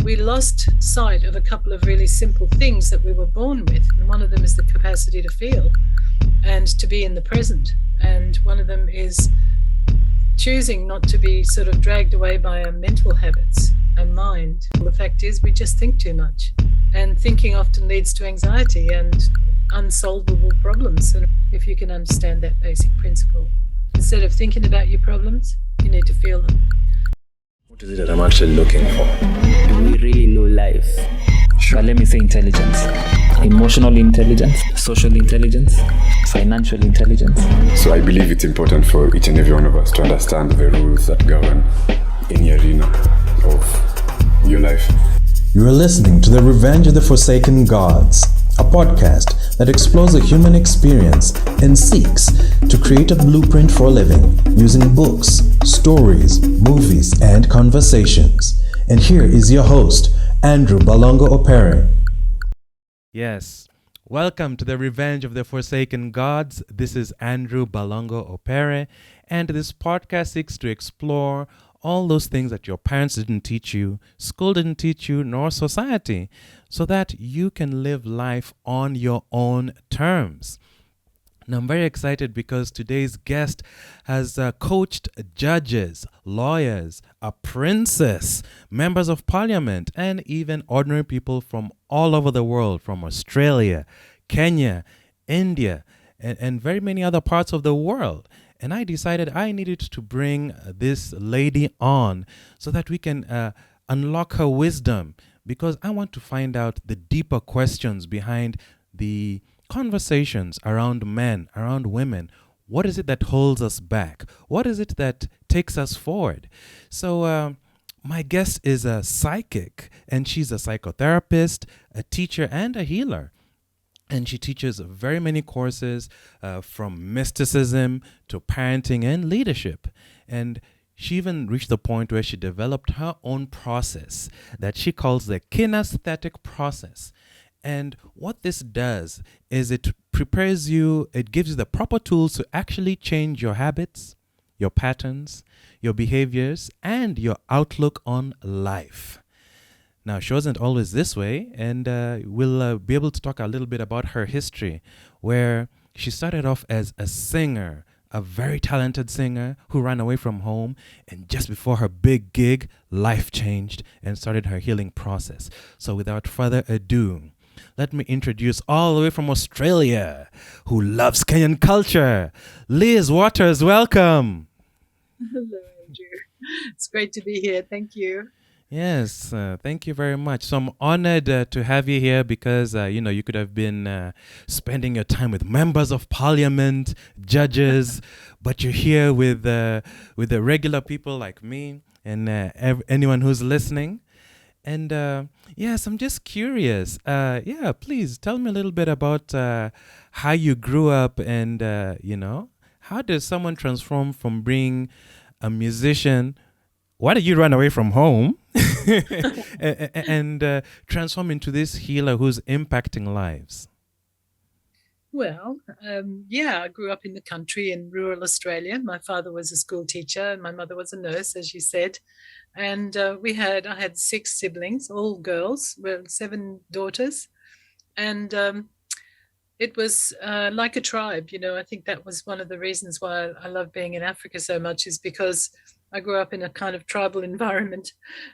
we lost sight of a couple of really simple things that we were born with. And one of them is the capacity to feel and to be in the present. And one of them is choosing not to be sort of dragged away by our mental habits and mind. The fact is, we just think too much. And thinking often leads to anxiety and unsolvable problems. And if you can understand that basic principle, instead of thinking about your problems, you need to feel them. What is it that I'm actually looking for? Do we really know life? Sure. But let me say intelligence. Emotional intelligence, social intelligence, financial intelligence. So I believe it's important for each and every one of us to understand the rules that govern any arena of your life. You are listening to The Revenge of the Forsaken Gods, a podcast that explores the human experience and seeks to create a blueprint for living using books, stories, movies, and conversations. And here is your host, Andrew Balongo Opere. Yes, welcome to The Revenge of the Forsaken Gods. This is Andrew Balongo Opere, and this podcast seeks to explore all those things that your parents didn't teach you, school didn't teach you, nor society, so that you can live life on your own terms. Now, I'm very excited because today's guest has coached judges, lawyers, a princess, members of parliament, and even ordinary people from all over the world, from Australia, Kenya, India, and very many other parts of the world. And I decided I needed to bring this lady on so that we can unlock her wisdom, because I want to find out the deeper questions behind the conversations around men, around women. What is it that holds us back? What is it that takes us forward? So my guest is a psychic, and she's a psychotherapist, a teacher, and a healer. And she teaches very many courses from mysticism to parenting and leadership. And she even reached the point where she developed her own process that she calls the Kinaesthetic process. And what this does is it prepares you, it gives you the proper tools to actually change your habits, your patterns, your behaviors, and your outlook on life. Now, she wasn't always this way, and we'll be able to talk a little bit about her history, where she started off as a singer, a very talented singer who ran away from home, and just before her big gig, life changed and started her healing process. So without further ado, let me introduce all the way from Australia, who loves Kenyan culture, Liz Waters. Welcome. Hello, Andrew. It's great to be here. Thank you. Yes, thank you very much. So I'm honored to have you here because, you could have been spending your time with members of parliament, judges, but you're here with the regular people like me and anyone who's listening. And yes, I'm just curious. Please tell me a little bit about how you grew up and, how does someone transform from being a musician? Why did you run away from home and transform into this healer who's impacting lives? Well, I grew up in the country in rural Australia. My father was a school teacher and my mother was a nurse, as you said. And I had 6 siblings, all girls, 7 daughters. And it was like a tribe, I think that was one of the reasons why I love being in Africa so much, is because I grew up in a kind of tribal environment,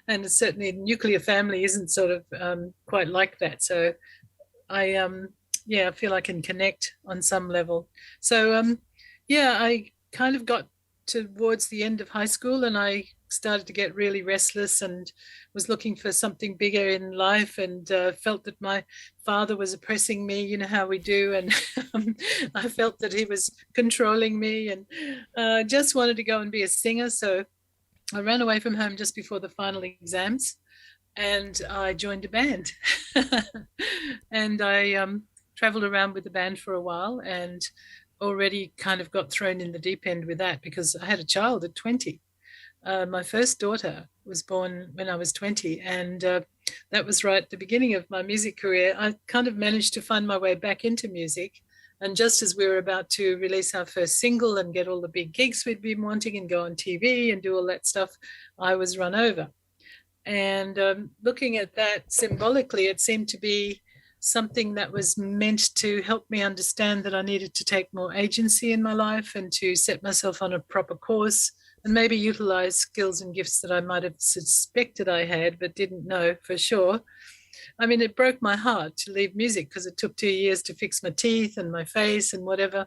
and certainly a nuclear family isn't sort of quite like that. So I feel I can connect on some level. So I kind of got towards the end of high school and I started to get really restless and was looking for something bigger in life, and felt that my father was oppressing me, you know how we do, and I felt that he was controlling me, and just wanted to go and be a singer. So I ran away from home just before the final exams and I joined a band. And I traveled around with the band for a while and already kind of got thrown in the deep end with that because I had a child at 20. My first daughter was born when I was 20, and that was right at the beginning of my music career. I kind of managed to find my way back into music, and just as we were about to release our first single and get all the big gigs we'd been wanting and go on TV and do all that stuff, I was run over. And looking at that symbolically, it seemed to be something that was meant to help me understand that I needed to take more agency in my life and to set myself on a proper course and maybe utilize skills and gifts that I might have suspected I had but didn't know for sure. I mean, it broke my heart to leave music because it took 2 years to fix my teeth and my face and whatever.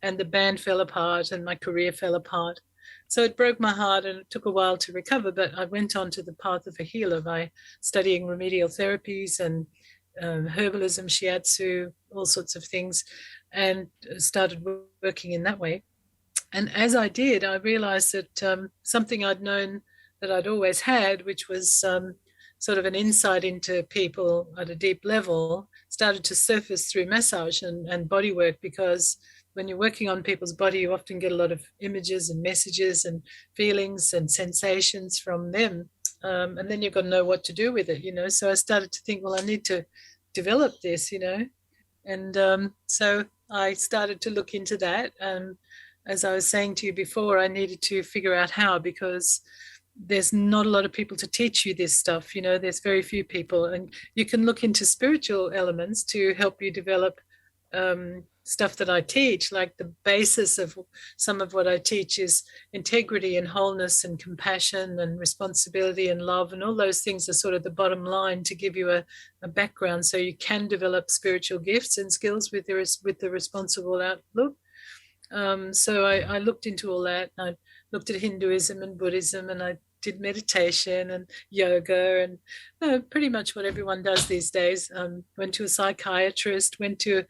And the band fell apart and my career fell apart. So it broke my heart and it took a while to recover, but I went on to the path of a healer by studying remedial therapies and herbalism, shiatsu, all sorts of things, and started working in that way. And as I did, I realized that something I'd known that I'd always had, which was sort of an insight into people at a deep level, started to surface through massage and body work, because when you're working on people's body, you often get a lot of images and messages and feelings and sensations from them. And then you've got to know what to do with it, you know. So I started to think, well, I need to develop this, you know. And so I started to look into that. And as I was saying to you before, I needed to figure out how, because there's not a lot of people to teach you this stuff, you know. There's very few people, and you can look into spiritual elements to help you develop stuff that I teach. Like the basis of some of what I teach is integrity and wholeness and compassion and responsibility and love, and all those things are sort of the bottom line to give you a background so you can develop spiritual gifts and skills with the responsible outlook. So I looked into all that, and I looked at Hinduism and Buddhism, and I did meditation and yoga and pretty much what everyone does these days. Went to a psychiatrist, went to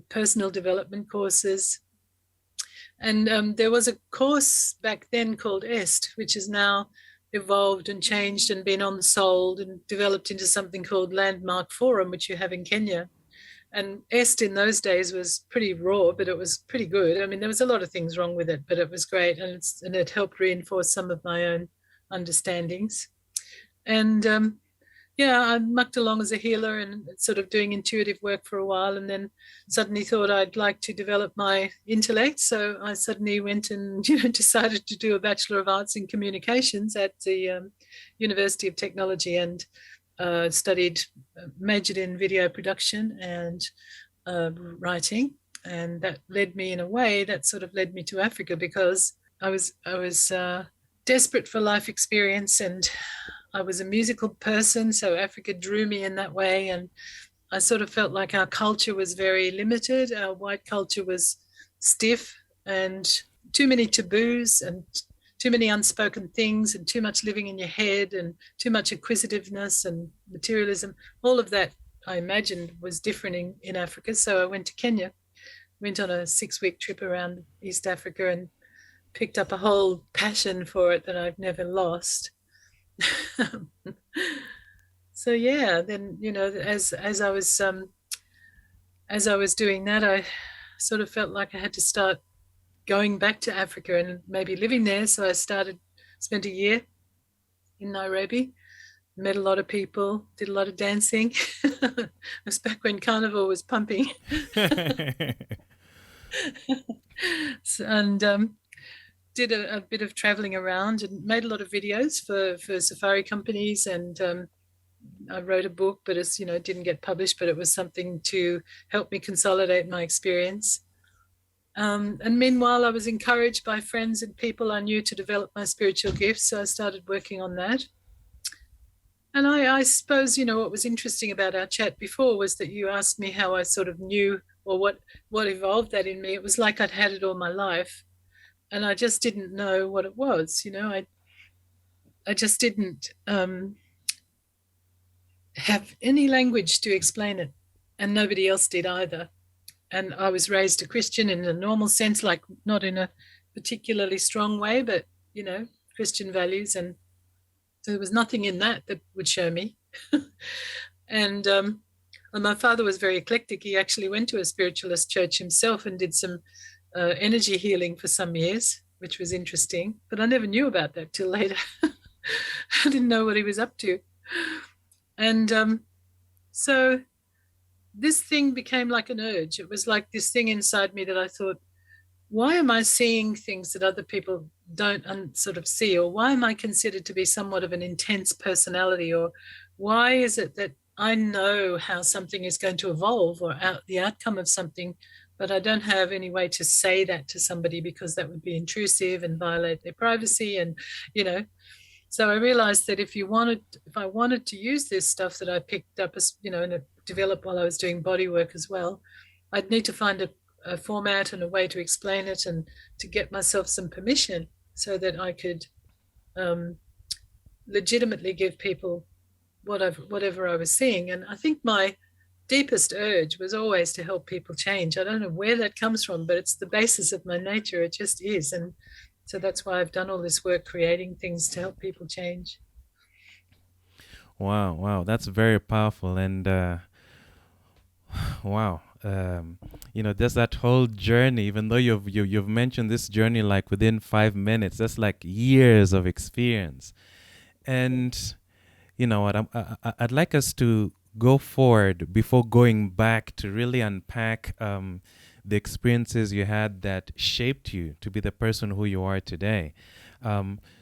personal development courses. And there was a course back then called EST, which has now evolved and changed and been on-sold and developed into something called Landmark Forum, which you have in Kenya. And EST in those days was pretty raw, but it was pretty good. I mean, there was a lot of things wrong with it, but it was great. And it helped reinforce some of my own understandings. And yeah, I mucked along as a healer and sort of doing intuitive work for a while, and then suddenly thought I'd like to develop my intellect. So I suddenly went and decided to do a Bachelor of Arts in Communications at the University of Technology, and majored in video production and writing. And that led me, in a way, that sort of led me to Africa, because I was desperate for life experience, and I was a musical person, so Africa drew me in that way. And I sort of felt like our culture was very limited. Our white culture was stiff and too many taboos and too many unspoken things and too much living in your head and too much acquisitiveness and materialism. All of that, I imagined, was different in Africa. So I went to Kenya, went on a 6-week trip around East Africa and picked up a whole passion for it that I've never lost. So yeah, then, you know, as I was doing that, I sort of felt like I had to start going back to Africa and maybe living there. So I spent a year in Nairobi, met a lot of people, did a lot of dancing. It was back when Carnival was pumping. And did a bit of traveling around and made a lot of videos for safari companies. And I wrote a book, but it's, you know, it didn't get published, but it was something to help me consolidate my experience. And meanwhile, I was encouraged by friends and people I knew to develop my spiritual gifts. So I started working on that. And I suppose, you know, what was interesting about our chat before was that you asked me how I sort of knew, or what evolved that in me. It was like I'd had it all my life, and I just didn't know what it was. You know, I just didn't have any language to explain it, and nobody else did either. And I was raised a Christian in a normal sense, like not in a particularly strong way, but, you know, Christian values. And so there was nothing in that would show me. And my father was very eclectic. He actually went to a spiritualist church himself and did some energy healing for some years, which was interesting. But I never knew about that till later. I didn't know what he was up to. And so this thing became like an urge. It was like this thing inside me that I thought, why am I seeing things that other people don't sort of see, or why am I considered to be somewhat of an intense personality, or why is it that I know how something is going to evolve or the outcome of something, but I don't have any way to say that to somebody because that would be intrusive and violate their privacy. And, you know, so I realized that if I wanted to use this stuff that I picked up as, you know, and developed while I was doing body work as well, I'd need to find a format and a way to explain it and to get myself some permission so that I could legitimately give people whatever I was seeing. And I think my deepest urge was always to help people change. I don't know where that comes from, but it's the basis of my nature. It just is. And so that's why I've done all this work creating things to help people change. Wow, that's very powerful. And wow, you know, there's that whole journey. Even though you've mentioned this journey like within 5 minutes, that's like years of experience. And you know what, I'd like us to go forward before going back to really unpack the experiences you had that shaped you to be the person who you are today.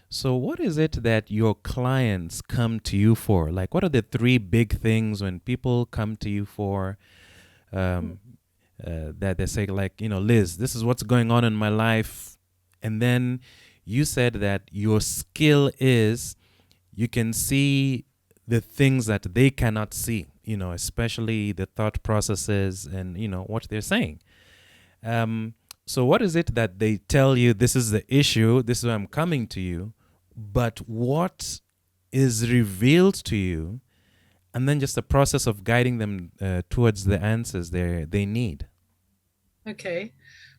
So what is it that your clients come to you for? Like, what are the 3 big things when people come to you for, that they say, like, you know, Liz, this is what's going on in my life. And then you said that your skill is you can see the things that they cannot see, you know, especially the thought processes and, you know, what they're saying. So what is it that they tell you, this is the issue, this is why I'm coming to you, but what is revealed to you, and then just the process of guiding them towards the answers they need? Okay.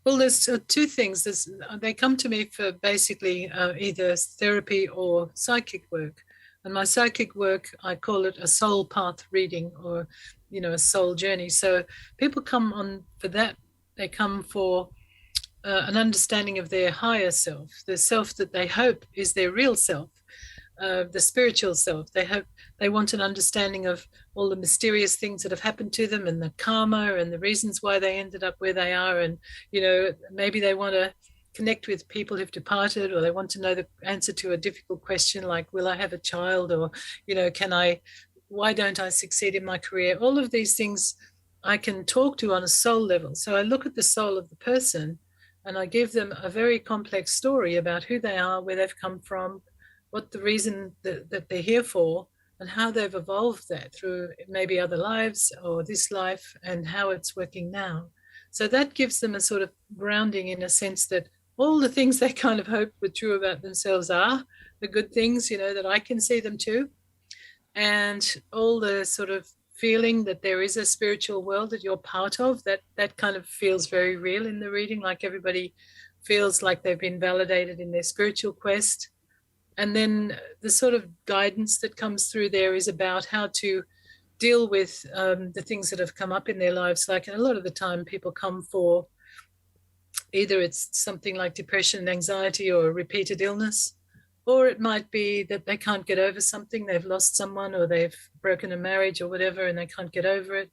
Well, there's 2 things. They come to me for basically either therapy or psychic work. And my psychic work, I call it a soul path reading, or, you know, a soul journey. So people come on for that. They come for an understanding of their higher self, the self that they hope is their real self, the spiritual self. They want an understanding of all the mysterious things that have happened to them and the karma and the reasons why they ended up where they are. And, you know, maybe they want to connect with people who've departed, or they want to know the answer to a difficult question like, will I have a child? Or, you know, why don't I succeed in my career? All of these things I can talk to on a soul level. So I look at the soul of the person and I give them a very complex story about who they are, where they've come from, what the reason that they're here for, and how they've evolved that through maybe other lives or this life, and how it's working now. So that gives them a sort of grounding, in a sense that all the things they kind of hoped were true about themselves are the good things, you know, that I can see them too. And all the sort of feeling that there is a spiritual world that you're part of, that kind of feels very real in the reading, like everybody feels like they've been validated in their spiritual quest. And then the sort of guidance that comes through there is about how to deal with the things that have come up in their lives. Like, a lot of the time people come for either it's something like depression and anxiety or a repeated illness, or it might be that they can't get over something, they've lost someone, or they've broken a marriage or whatever and they can't get over it.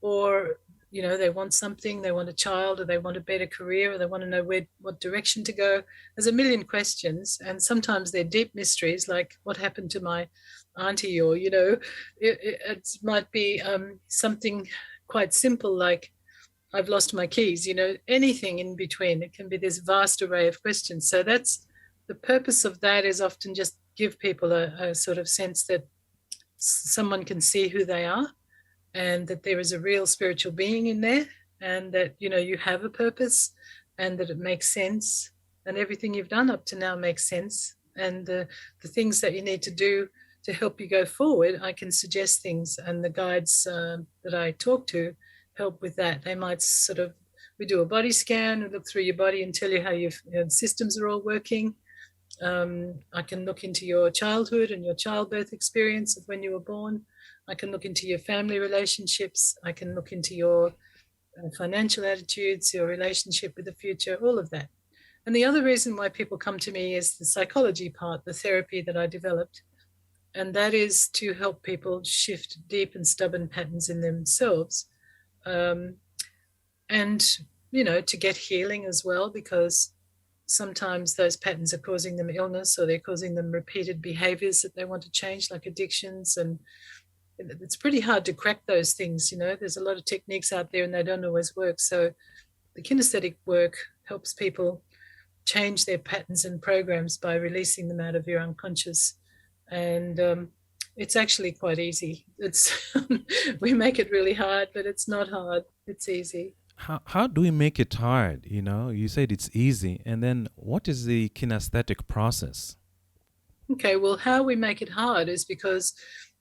Or, you know, they want something, they want a child, or they want a better career, or they want to know what direction to go. There's a million questions, and sometimes they're deep mysteries, like what happened to my auntie, or, you know, it might be something quite simple like I've lost my keys, you know, anything in between. It can be this vast array of questions. So that's the purpose of that, is often just give people a sort of sense that someone can see who they are, and that there is a real spiritual being in there, and that, you know, you have a purpose, and that it makes sense, and everything you've done up to now makes sense. And the things that you need to do to help you go forward, I can suggest things, and the guides that I talk to help with that. They might sort of, we do a body scan, we look through your body and tell you how your systems are all working. I can look into your childhood and your childbirth experience of when you were born. I can look into your family relationships. I can look into your financial attitudes, your relationship with the future, all of that. And the other reason why people come to me is the psychology part, the therapy that I developed. And that is to help people shift deep and stubborn patterns in themselves. And, you know, to get healing as well, because sometimes those patterns are causing them illness, or they're causing them repeated behaviors that they want to change, like addictions. And it's pretty hard to crack those things. There's a lot of techniques out there and they don't always work. So the kinesthetic work helps people change their patterns and programs by releasing them out of your unconscious. And it's actually quite easy. We make it really hard, but it's not hard. It's easy. How do we make it hard? You said it's easy. And then what is the kinesthetic process? Okay, well, how we make it hard is because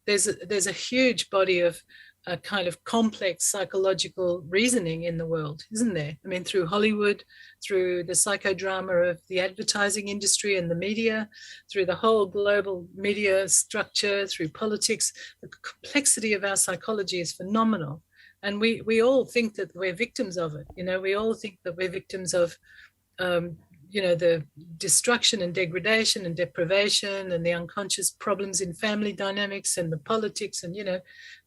there's a huge body of a kind of complex psychological reasoning in the world, isn't there? I mean, through Hollywood, through the psychodrama of the advertising industry and the media, through the whole global media structure, through politics, the complexity of our psychology is phenomenal. And we all think that we're victims of it. We all think that we're victims of the destruction and degradation and deprivation and the unconscious problems in family dynamics and the politics. And,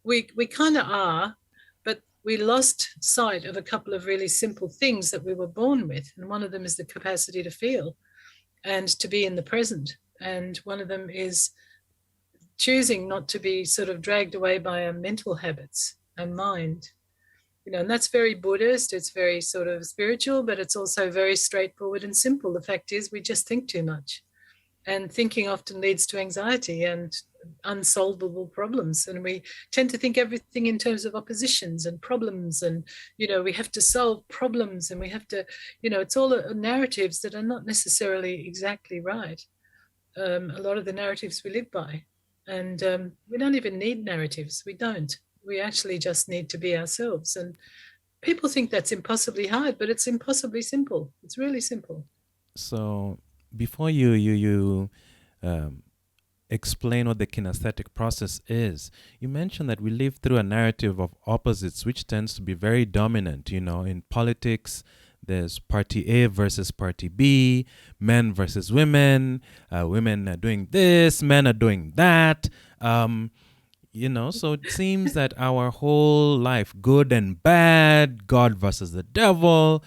we kind of are, but we lost sight of a couple of really simple things that we were born with. And one of them is the capacity to feel and to be in the present. And one of them is choosing not to be sort of dragged away by our mental habits, our mind. And that's very Buddhist, it's very sort of spiritual, but it's also very straightforward and simple. The fact is, we just think too much. And thinking often leads to anxiety and unsolvable problems. And we tend to think everything in terms of oppositions and problems. And, we have to solve problems and we have to, it's all narratives that are not necessarily exactly right. A lot of the narratives we live by. And we don't even need narratives. We don't. We actually just need to be ourselves. And people think that's impossibly hard, but it's impossibly simple. It's really simple. So before you explain what the kinesthetic process is, you mentioned that we live through a narrative of opposites, which tends to be very dominant. In politics, there's party A versus party B, men versus women, women are doing this, men are doing that. So it seems that our whole life, good and bad, God versus the devil,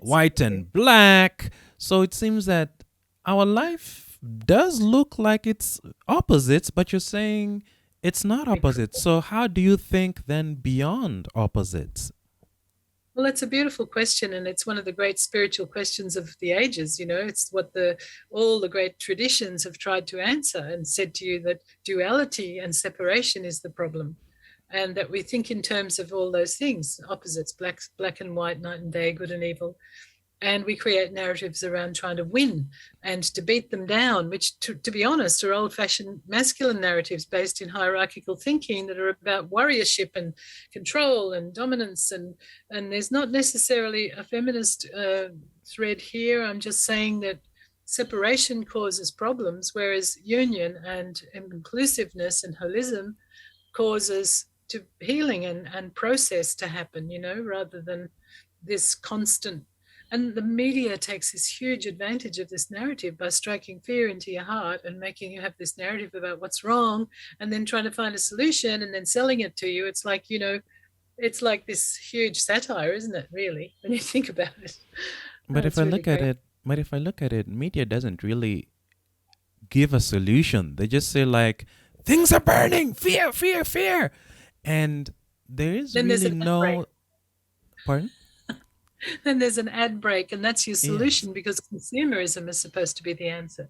white and black. So it seems that our life does look like it's opposites, but you're saying it's not opposites. So how do you think then beyond opposites? Well, that's a beautiful question, and it's one of the great spiritual questions of the ages. It's what all the great traditions have tried to answer and said to you that duality and separation is the problem, and that we think in terms of all those things, opposites, black and white, night and day, good and evil. And we create narratives around trying to win and to beat them down, which, to be honest, are old-fashioned masculine narratives based in hierarchical thinking that are about warriorship and control and dominance. And there's not necessarily a feminist thread here. I'm just saying that separation causes problems, whereas union and inclusiveness and holism causes to healing and process to happen, rather than this constant. And the media takes this huge advantage of this narrative by striking fear into your heart and making you have this narrative about what's wrong and then trying to find a solution and then selling it to you. It's like, it's like this huge satire, isn't it, really, when you think about it? But if I look at it, media doesn't really give a solution. They just say like, things are burning, fear, fear, fear. And there is then really no... Pardon? Then there's an ad break, and that's your solution. Yes. Because consumerism is supposed to be the answer.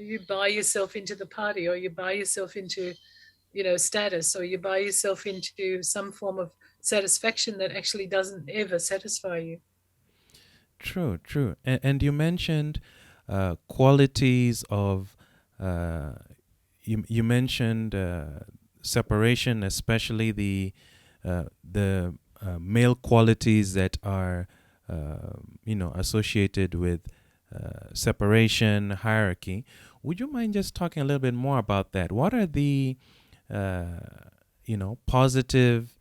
You buy yourself into the party, or you buy yourself into, status, or you buy yourself into some form of satisfaction that actually doesn't ever satisfy you. True. And you mentioned qualities of, you mentioned separation, especially the male qualities that are, associated with separation, hierarchy. Would you mind just talking a little bit more about that? What are the, positive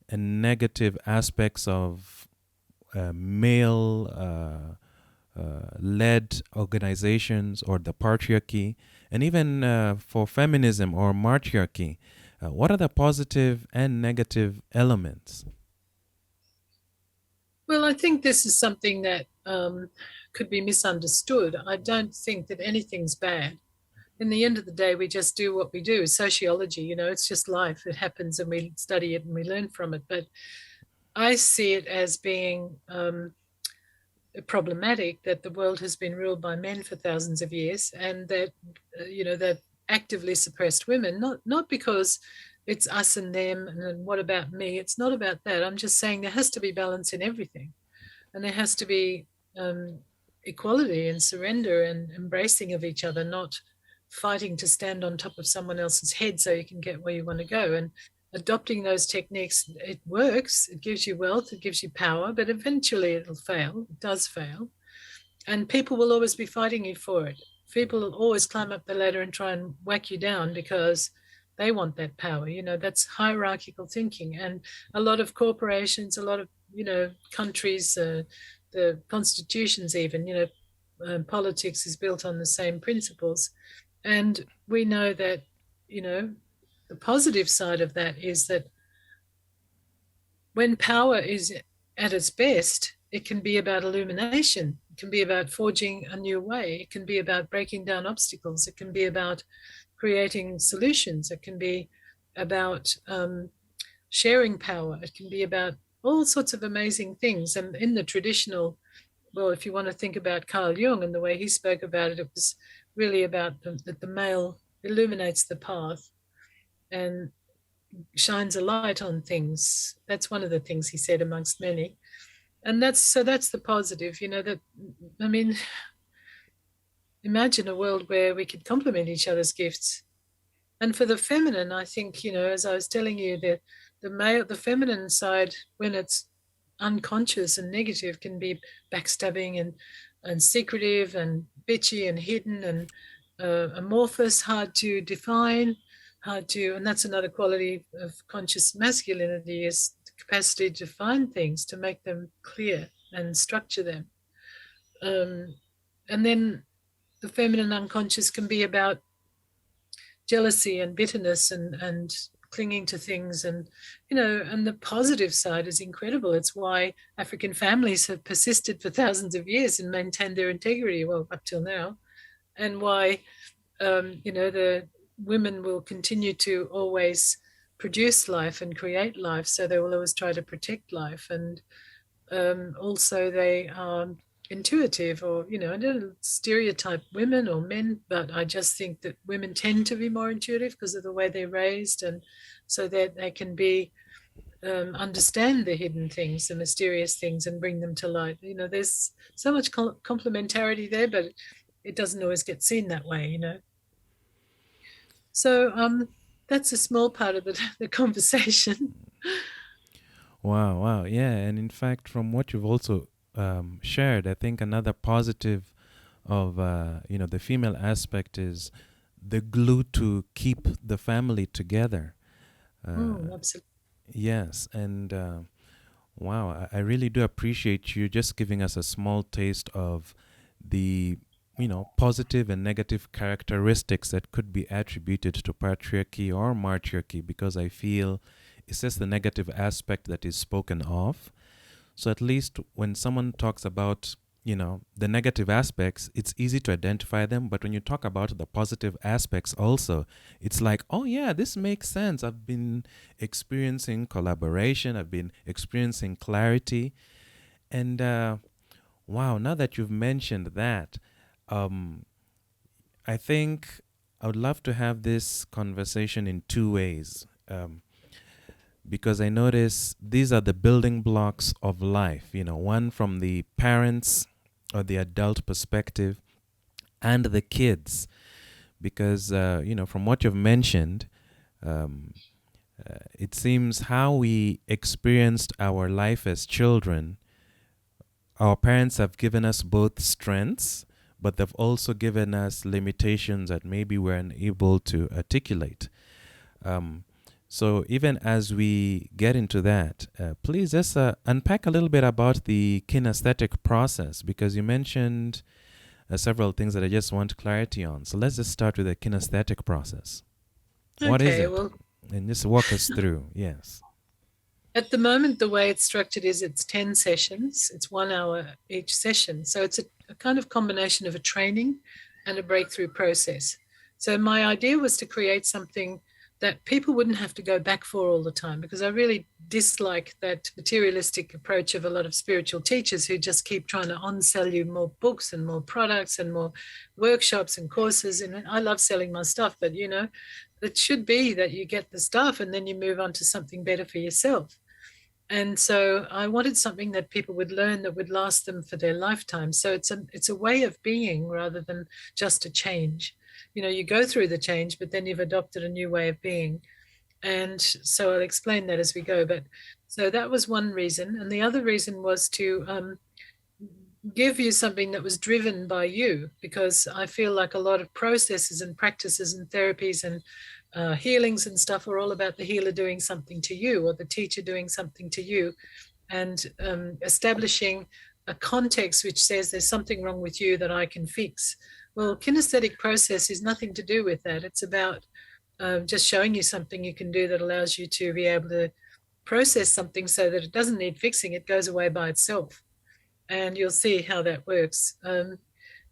and negative aspects of male led organizations or the patriarchy, and even for feminism or matriarchy? What are the positive and negative elements? Well, I think this is something that could be misunderstood. I don't think that anything's bad. In the end of the day, we just do what we do. Sociology, it's just life. It happens and we study it and we learn from it. But I see it as being problematic that the world has been ruled by men for thousands of years, and that they've actively suppressed women, not because it's us and them and what about me. It's not about that. I'm just saying there has to be balance in everything, and there has to be equality and surrender and embracing of each other, not fighting to stand on top of someone else's head so you can get where you want to go. And adopting those techniques, it works. It gives you wealth, it gives you power, but eventually it'll fail. It does fail. And people will always be fighting you for it. People will always climb up the ladder and try and whack you down because they want that power. That's hierarchical thinking. And a lot of corporations, a lot of, countries, the constitutions even, politics is built on the same principles. And we know that, the positive side of that is that when power is at its best, it can be about illumination. It can be about forging a new way. It can be about breaking down obstacles. It can be about creating solutions. It can be about sharing power. It can be about all sorts of amazing things. And in the traditional, well, if you want to think about Carl Jung and the way he spoke about it, it was really about that the male illuminates the path and shines a light on things. That's one of the things he said amongst many. And that's the positive, imagine a world where we could complement each other's gifts. And for the feminine, I think, as I was telling you, the feminine side, when it's unconscious and negative, can be backstabbing and secretive and bitchy and hidden and amorphous, hard to define, and that's another quality of conscious masculinity, is the capacity to find things, to make them clear and structure them. And then the feminine unconscious can be about jealousy and bitterness and clinging to things, and the positive side is incredible. It's why African families have persisted for thousands of years and maintained their integrity, well, up till now, and why the women will continue to always produce life and create life, so they will always try to protect life. And also they are intuitive, or I don't stereotype women or men, but I just think that women tend to be more intuitive because of the way they're raised, and so that they can be understand the hidden things, the mysterious things, and bring them to light. There's so much complementarity there, but it doesn't always get seen that way. So that's a small part of the conversation. Wow. Yeah. And in fact, from what you've also shared, I think another positive of, the female aspect is the glue to keep the family together. Absolutely. Yes. And wow, I really do appreciate you just giving us a small taste of the positive and negative characteristics that could be attributed to patriarchy or matriarchy, because I feel it's just the negative aspect that is spoken of. So at least when someone talks about, the negative aspects, it's easy to identify them. But when you talk about the positive aspects also, it's like, oh yeah, this makes sense. I've been experiencing collaboration. I've been experiencing clarity. And wow, now that you've mentioned that, I think I would love to have this conversation in two ways, because I notice these are the building blocks of life, one from the parents or the adult perspective, and the kids, because, from what you've mentioned, it seems how we experienced our life as children, our parents have given us both strengths, but they've also given us limitations that maybe we're unable to articulate. So even as we get into that, please just unpack a little bit about the kinesthetic process, because you mentioned several things that I just want clarity on. So let's just start with the kinesthetic process. What is it? Well, and just walk us through. Yes. At the moment, the way it's structured is it's 10 sessions. It's 1 hour each session. So it's a kind of combination of a training and a breakthrough process. So my idea was to create something that people wouldn't have to go back for all the time, because I really dislike that materialistic approach of a lot of spiritual teachers who just keep trying to on-sell you more books and more products and more workshops and courses. And I love selling my stuff, but it should be that you get the stuff and then you move on to something better for yourself. And so I wanted something that people would learn that would last them for their lifetime. So it's a way of being rather than just a change. You go through the change, but then you've adopted a new way of being. And so I'll explain that as we go. But so that was one reason. And the other reason was to give you something that was driven by you, because I feel like a lot of processes and practices and therapies and healings and stuff are all about the healer doing something to you or the teacher doing something to you, and establishing a context which says there's something wrong with you that I can fix. Well, kinesthetic process is nothing to do with that. It's about just showing you something you can do that allows you to be able to process something so that it doesn't need fixing, it goes away by itself. And you'll see how that works. And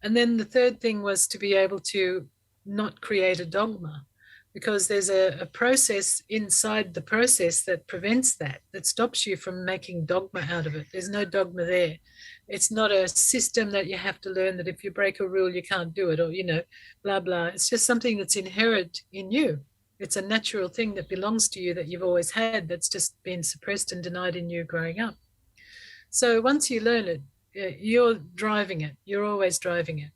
then the third thing was to be able to not create a dogma, because there's a process inside the process that prevents that stops you from making dogma out of it. There's no dogma there. It's not a system that you have to learn that if you break a rule, you can't do it, or, blah, blah. It's just something that's inherent in you. It's a natural thing that belongs to you that you've always had, that's just been suppressed and denied in you growing up. So once you learn it, you're driving it. You're always driving it.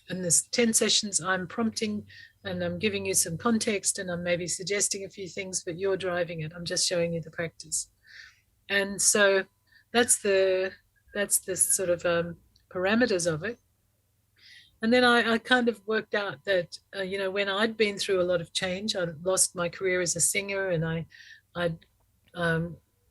In this 10 sessions, I'm prompting and I'm giving you some context and I'm maybe suggesting a few things, but you're driving it. I'm just showing you the practice. And so that's the sort of parameters of it. And then I kind of worked out that, when I'd been through a lot of change, I lost my career as a singer, and I'd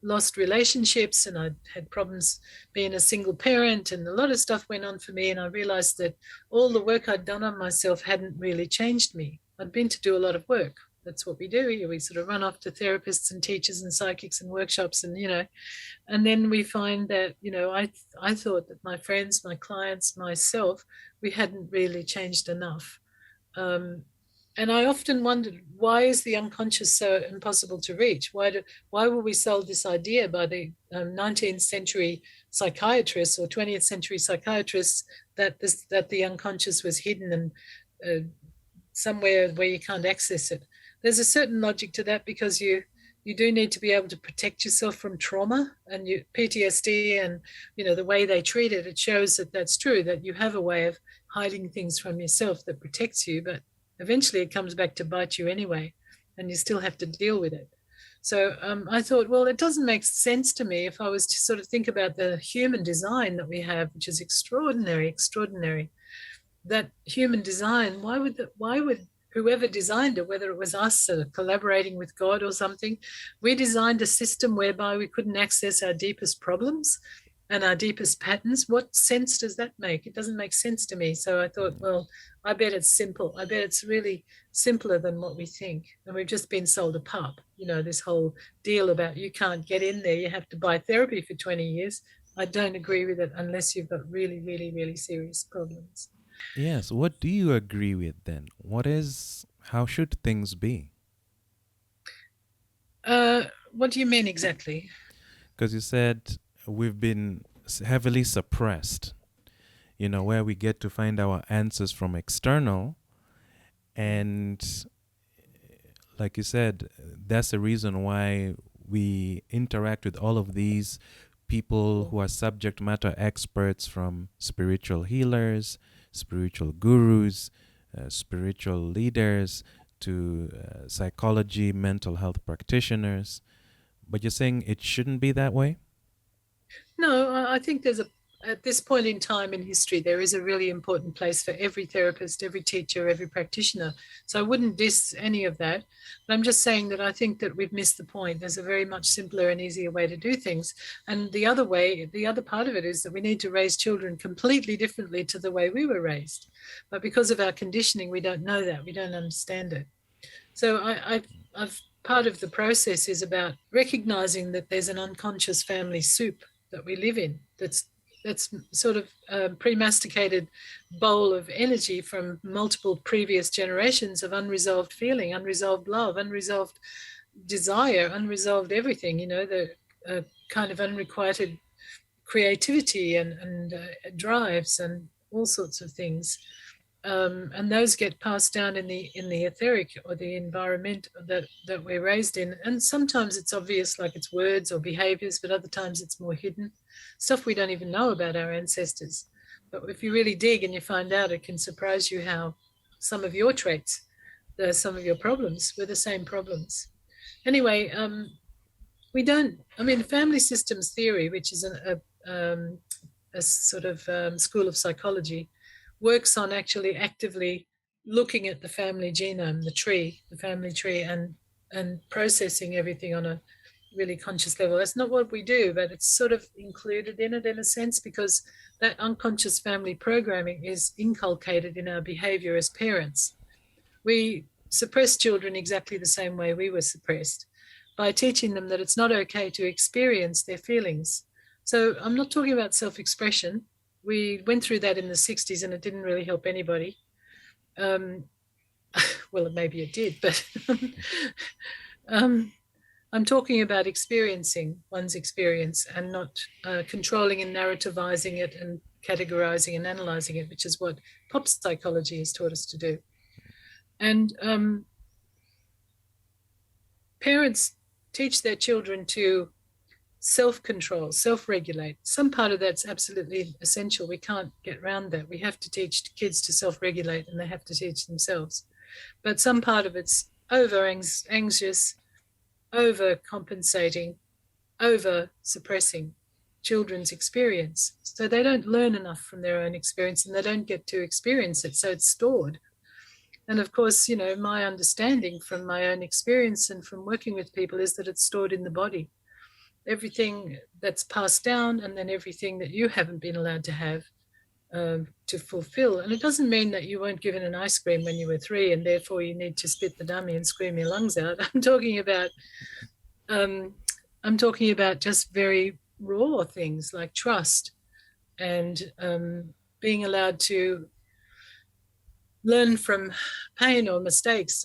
lost relationships, and I had problems being a single parent, and a lot of stuff went on for me. And I realized that all the work I'd done on myself hadn't really changed me. I'd been to do a lot of work. That's what we do here. We sort of run off to therapists and teachers and psychics and workshops, and and then we find that I thought that my friends, my clients, myself, we hadn't really changed enough. And I often wondered, why is the unconscious so impossible to reach? Why were we sold this idea by the 19th century psychiatrists or 20th century psychiatrists that the unconscious was hidden and somewhere where you can't access it? There's a certain logic to that, because you do need to be able to protect yourself from trauma and PTSD, and the way they treat it. It shows that that's true, that you have a way of hiding things from yourself that protects you, but eventually it comes back to bite you anyway, and you still have to deal with it. So I thought, well, it doesn't make sense to me if I was to sort of think about the human design that we have, which is extraordinary. That human design, why would whoever designed it, whether it was us collaborating with God or something, we designed a system whereby we couldn't access our deepest problems and our deepest patterns? What sense does that make? It doesn't make sense to me. So I thought, well, I bet it's simple. I bet it's really simpler than what we think. And we've just been sold a pup, this whole deal about you can't get in there, you have to buy therapy for 20 years. I don't agree with it unless you've got really, really, really serious problems. Yes. What do you agree with then? How should things be? What do you mean exactly? Because you said we've been heavily suppressed, where we get to find our answers from external. And like you said, that's the reason why we interact with all of these people who are subject matter experts, from spiritual healers, spiritual gurus, spiritual leaders, to psychology, mental health practitioners. But you're saying it shouldn't be that way? No, I think at this point in time in history, there is a really important place for every therapist, every teacher, every practitioner. So I wouldn't diss any of that. But I'm just saying that I think that we've missed the point. There's a very much simpler and easier way to do things. And the other part of it is that we need to raise children completely differently to the way we were raised. But because of our conditioning, we don't know that. We don't understand it. So I've part of the process is about recognizing that there's an unconscious family soup that we live in that's that's sort of a pre-masticated bowl of energy from multiple previous generations of unresolved feeling, unresolved love, unresolved desire, unresolved everything, the kind of unrequited creativity and drives and all sorts of things. And those get passed down in the etheric or the environment that we're raised in. And sometimes it's obvious, like it's words or behaviors, but other times it's more hidden stuff we don't even know about our ancestors. But if you really dig and you find out, it can surprise you how some of your traits, some of your problems were the same problems. Anyway, we don't. I mean, family systems theory, which is a sort of school of psychology, works on actually actively looking at the family genome, the family tree, and processing everything on a really conscious level. That's not what we do, but it's sort of included in it in a sense, because that unconscious family programming is inculcated in our behavior as parents. We suppress children exactly the same way we were suppressed, by teaching them that it's not okay to experience their feelings. So I'm not talking about self-expression. We went through that in the 60s and it didn't really help anybody. Well, maybe it did, but I'm talking about experiencing one's experience and not controlling and narrativizing it and categorizing and analyzing it, which is what pop psychology has taught us to do. And parents teach their children to self-control, self-regulate. Some part of that's absolutely essential. We can't get around that. We have to teach kids to self-regulate and they have to teach themselves. But some part of it's over-anxious, over-compensating, over-suppressing children's experience. So they don't learn enough from their own experience and they don't get to experience it. So it's stored. And of course, my understanding from my own experience and from working with people is that it's stored in the body. Everything that's passed down and then everything that you haven't been allowed to have to fulfill. And it doesn't mean that you weren't given an ice cream when you were 3 and therefore you need to spit the dummy and scream your lungs out. I'm talking about just very raw things like trust and being allowed to learn from pain or mistakes,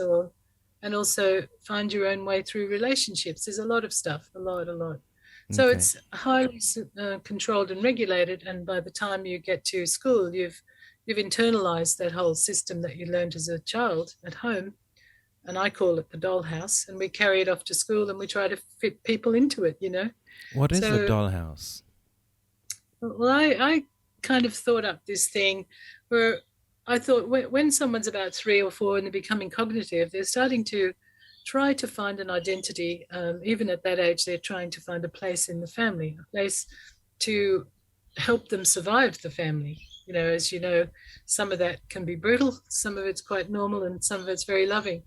and also find your own way through relationships. There's a lot of stuff, a lot. So Okay. it's highly controlled and regulated, and by the time you get to school, you've internalized that whole system that you learned as a child at home, and I call it the dollhouse, and we carry it off to school and we try to fit people into it, What is the So, dollhouse? well, I kind of thought up this thing where I thought when someone's about 3 or 4 and they're becoming cognitive, they're starting to try to find an identity. Even at that age, they're trying to find a place in the family, a place to help them survive the family. As you know, some of that can be brutal, some of it's quite normal, and some of it's very loving.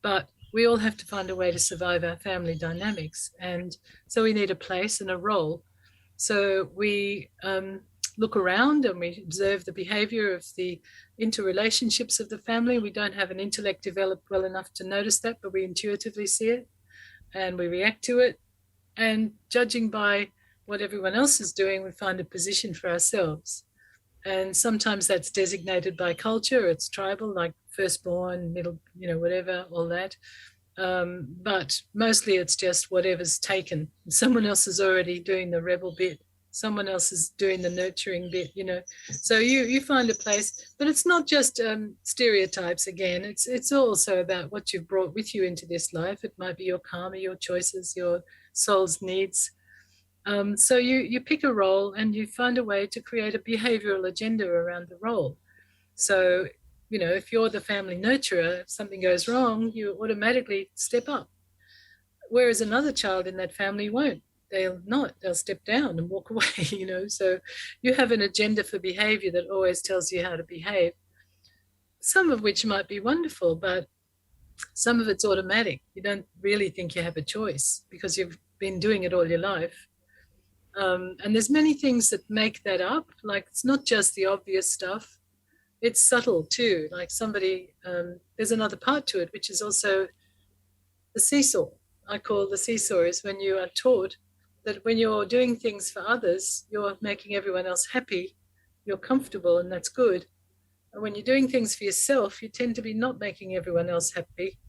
But we all have to find a way to survive our family dynamics. And so we need a place and a role. So we look around and we observe the behavior of the interrelationships of the family. We don't have an intellect developed well enough to notice that, but we intuitively see it and we react to it. And judging by what everyone else is doing, we find a position for ourselves. And sometimes that's designated by culture. It's tribal, like firstborn, middle, whatever, all that. But mostly it's just whatever's taken. Someone else is already doing the rebel bit. Someone else is doing the nurturing bit, So you find a place, but it's not just stereotypes again. It's also about what you've brought with you into this life. It might be your karma, your choices, your soul's needs. So you pick a role and you find a way to create a behavioral agenda around the role. So, if you're the family nurturer, if something goes wrong, you automatically step up. Whereas another child in that family won't. They'll step down and walk away, So you have an agenda for behavior that always tells you how to behave, some of which might be wonderful, but some of it's automatic. You don't really think you have a choice because you've been doing it all your life. And there's many things that make that up. Like, it's not just the obvious stuff. It's subtle too. Like there's another part to it, which is also the seesaw. I call the seesaw is when you are taught that when you're doing things for others, you're making everyone else happy, you're comfortable, and that's good. And when you're doing things for yourself, you tend to be not making everyone else happy.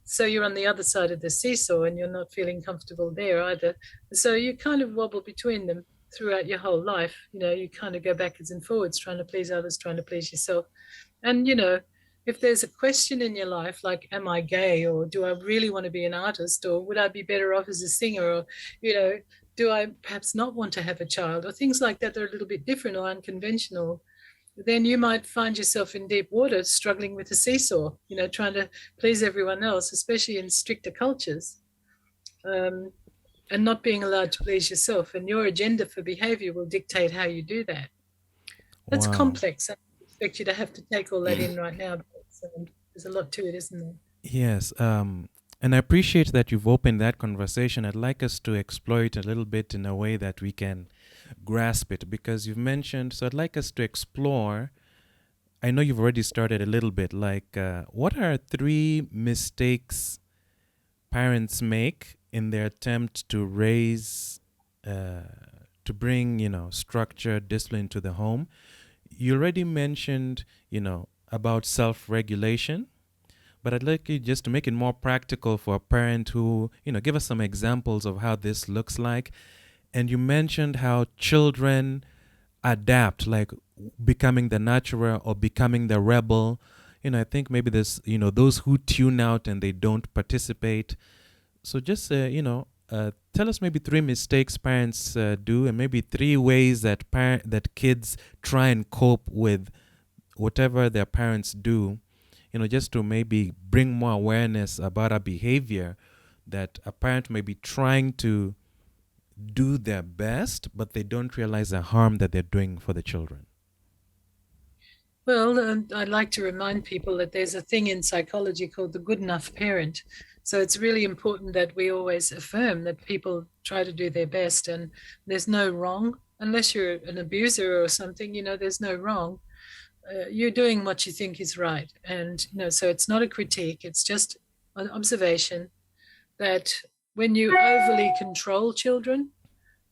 So you're on the other side of the seesaw and you're not feeling comfortable there either. So you kind of wobble between them throughout your whole life. You kind of go backwards and forwards, trying to please others, trying to please yourself. And, if there's a question in your life, like, am I gay, or do I really want to be an artist, or would I be better off as a singer, or, do I perhaps not want to have a child, or things like that are a little bit different or unconventional, then you might find yourself in deep water struggling with a seesaw, trying to please everyone else, especially in stricter cultures, and not being allowed to please yourself. And your agenda for behavior will dictate how you do that. That's Wow. complex. I expect you to have to take all that in right now. But there's a lot to it, isn't there? Yes. And I appreciate that you've opened that conversation. I'd like us to explore it a little bit in a way that we can grasp it, because you've mentioned, so I'd like us to explore. I know you've already started a little bit, like what are 3 mistakes parents make in their attempt to raise, to bring, structure, discipline to the home? You already mentioned, about self-regulation, but I'd like you just to make it more practical for a parent who, give us some examples of how this looks like. And you mentioned how children adapt, like becoming the nurturer or becoming the rebel. I think maybe there's, those who tune out and they don't participate. So just, tell us maybe 3 mistakes parents do, and maybe 3 ways that that kids try and cope with whatever their parents do, just to maybe bring more awareness about a behavior that a parent may be trying to do their best, but they don't realize the harm that they're doing for the children. Well, I'd like to remind people that there's a thing in psychology called the good enough parent. So it's really important that we always affirm that people try to do their best, and there's no wrong. Unless you're an abuser or something, there's no wrong. You're doing what you think is right. And, so it's not a critique, it's just an observation that when you overly control children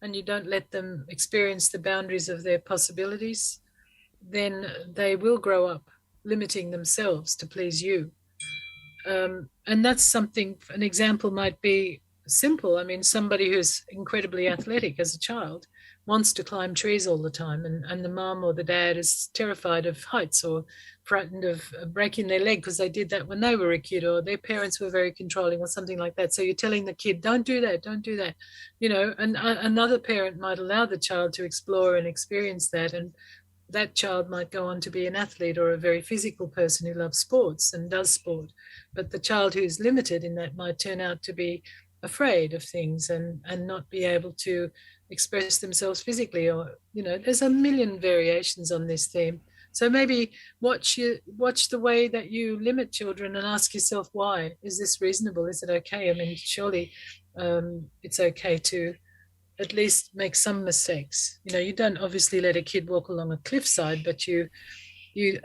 and you don't let them experience the boundaries of their possibilities, then they will grow up limiting themselves to please you. And that's something, an example might be simple. I mean, somebody who's incredibly athletic as a child wants to climb trees all the time, and the mom or the dad is terrified of heights or frightened of breaking their leg because they did that when they were a kid, or their parents were very controlling or something like that. So you're telling the kid, don't do that, and another parent might allow the child to explore and experience that, and that child might go on to be an athlete or a very physical person who loves sports and does sport. But the child who's limited in that might turn out to be afraid of things and not be able to express themselves physically, or there's a million variations on this theme. So maybe watch the way that you limit children and ask yourself, why? Is this reasonable? Is it okay? I mean, surely it's okay to at least make some mistakes. You don't obviously let a kid walk along a cliffside, but you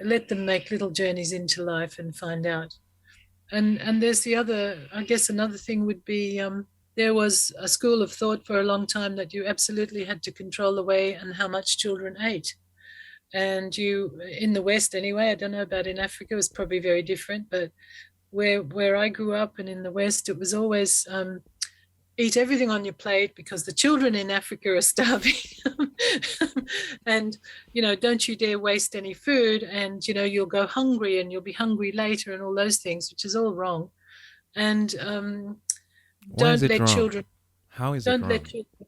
let them make little journeys into life and find out. And there's the other, I guess another thing would be, there was a school of thought for a long time that you absolutely had to control the way and how much children ate. And in the West anyway, I don't know about in Africa, it was probably very different, but where I grew up and in the West, it was always eat everything on your plate because the children in Africa are starving. And, don't you dare waste any food, and, you'll go hungry and you'll be hungry later and all those things, which is all wrong. And Why is don't it let wrong? children, How is it don't wrong? let children,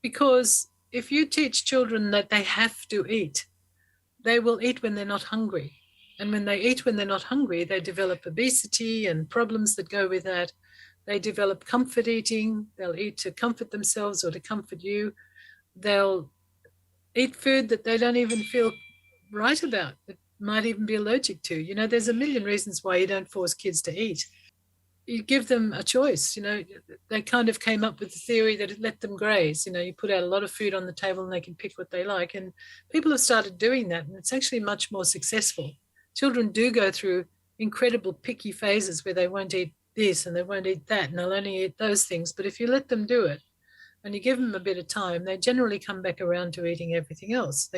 because if you teach children that they have to eat, they will eat when they're not hungry. And when they eat when they're not hungry, they develop obesity and problems that go with that. They develop comfort eating. They'll eat to comfort themselves or to comfort you. They'll eat food that they don't even feel right about, that might even be allergic to. There's a million reasons why you don't force kids to eat. You give them a choice. They kind of came up with the theory that it let them graze. You put out a lot of food on the table and they can pick what they like. And people have started doing that, and it's actually much more successful. Children do go through incredible picky phases where they won't eat this and they won't eat that and they'll only eat those things. But if you let them do it, and you give them a bit of time, they generally come back around to eating everything else.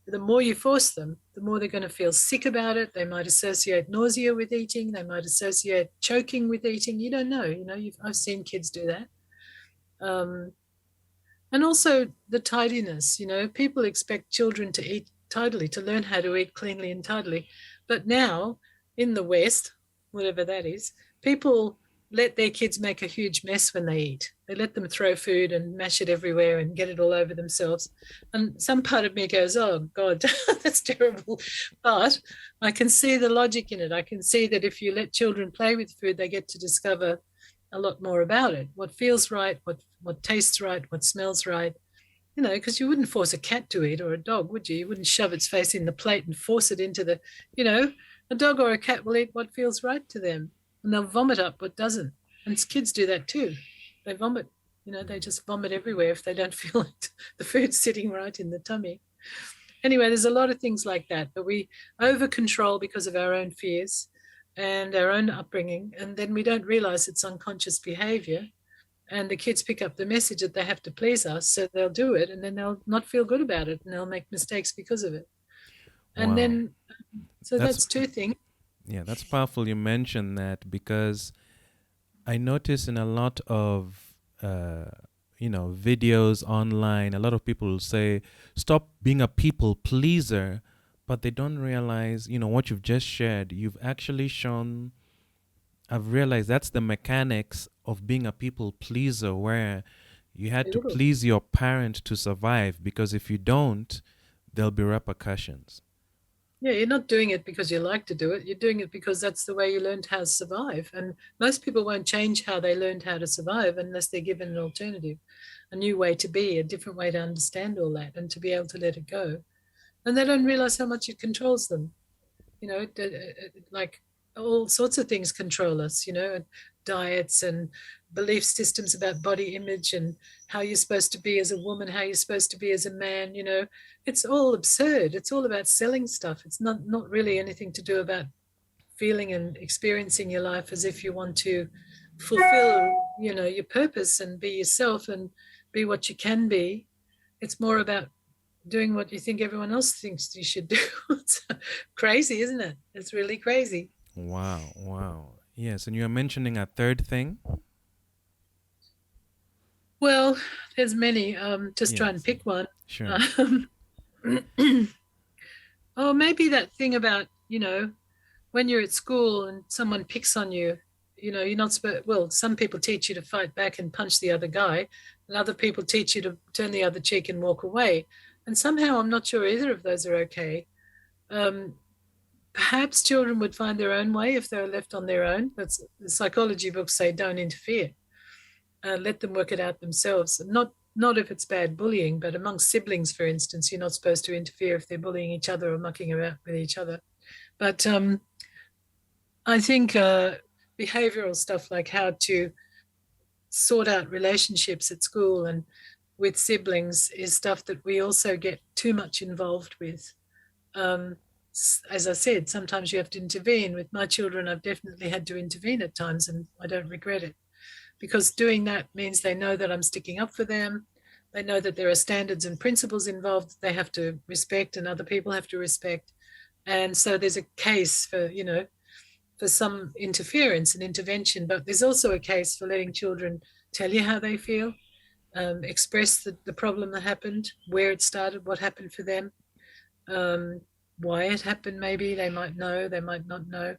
The more you force them, the more they're going to feel sick about it. They might associate nausea with eating. They might associate choking with eating. You don't know. I've seen kids do that. And also the tidiness. People expect children to eat tidily, to learn how to eat cleanly and tidily. But now in the West, whatever that is, people let their kids make a huge mess when they eat. They let them throw food and mash it everywhere and get it all over themselves. And some part of me goes, oh, God, that's terrible. But I can see the logic in it. I can see that if you let children play with food, they get to discover a lot more about it, what feels right, what tastes right, what smells right. Because you wouldn't force a cat to eat or a dog, would you? You wouldn't shove its face in the plate and force it into a dog or a cat will eat what feels right to them, and they'll vomit up what doesn't. And kids do that too. They vomit, they just vomit everywhere if they don't feel it. The food's sitting right in the tummy. Anyway, there's a lot of things like that, but we over control because of our own fears and our own upbringing, and then we don't realize it's unconscious behavior. And the kids pick up the message that they have to please us, so they'll do it, and then they'll not feel good about it, and they'll make mistakes because of it. And Wow. then, so that's two things. Yeah, that's powerful you mentioned that, because I notice in a lot of, videos online, a lot of people will say, stop being a people pleaser, but they don't realize, what you've just shared. You've actually shown, I've realized that's the mechanics of being a people pleaser, where you had to please your parent to survive, because if you don't, there'll be repercussions. Yeah, you're not doing it because you like to do it. You're doing it because that's the way you learned how to survive. And most people won't change how they learned how to survive unless they're given an alternative, a new way to be, a different way to understand all that and to be able to let it go. And they don't realize how much it controls them. Like all sorts of things control us, diets and belief systems about body image and how you're supposed to be as a woman, how you're supposed to be as a man. It's all absurd. It's all about selling stuff. It's not really anything to do about feeling and experiencing your life as if you want to fulfill, your purpose and be yourself and be what you can be. It's more about doing what you think everyone else thinks you should do. It's crazy, isn't it? It's really crazy. Wow. Yes, and you're mentioning a third thing? Well, there's many. Just try and pick one. Sure. Oh, maybe that thing about, when you're at school and someone picks on you, you're not supposed, well, some people teach you to fight back and punch the other guy, and other people teach you to turn the other cheek and walk away. And somehow I'm not sure either of those are okay. Perhaps children would find their own way if they were left on their own. That's the psychology books say, don't interfere. Let them work it out themselves. Not if it's bad bullying, but amongst siblings, for instance, you're not supposed to interfere if they're bullying each other or mucking around with each other. But I think behavioral stuff like how to sort out relationships at school and with siblings is stuff that we also get too much involved with. As I said, sometimes you have to intervene. With my children, I've definitely had to intervene at times, and I don't regret it, because doing that means they know that I'm sticking up for them. They know that there are standards and principles involved that they have to respect and other people have to respect. And so there's a case for, for some interference and intervention, but there's also a case for letting children tell you how they feel, express the problem that happened, where it started, what happened for them, why it happened. Maybe they might know, they might not know.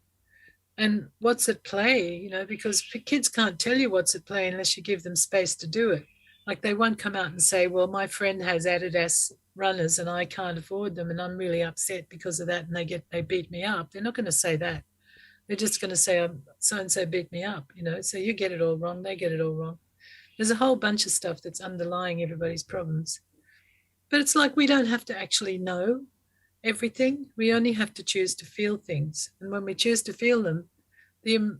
And what's at play, because kids can't tell you what's at play unless you give them space to do it. Like they won't come out and say, well, my friend has Adidas runners and I can't afford them and I'm really upset because of that and they beat me up. They're not going to say that. They're just going to say, so-and-so beat me up, so you get it all wrong, they get it all wrong. There's a whole bunch of stuff that's underlying everybody's problems. But it's like we don't have to actually know everything. We only have to choose to feel things. And when we choose to feel them, the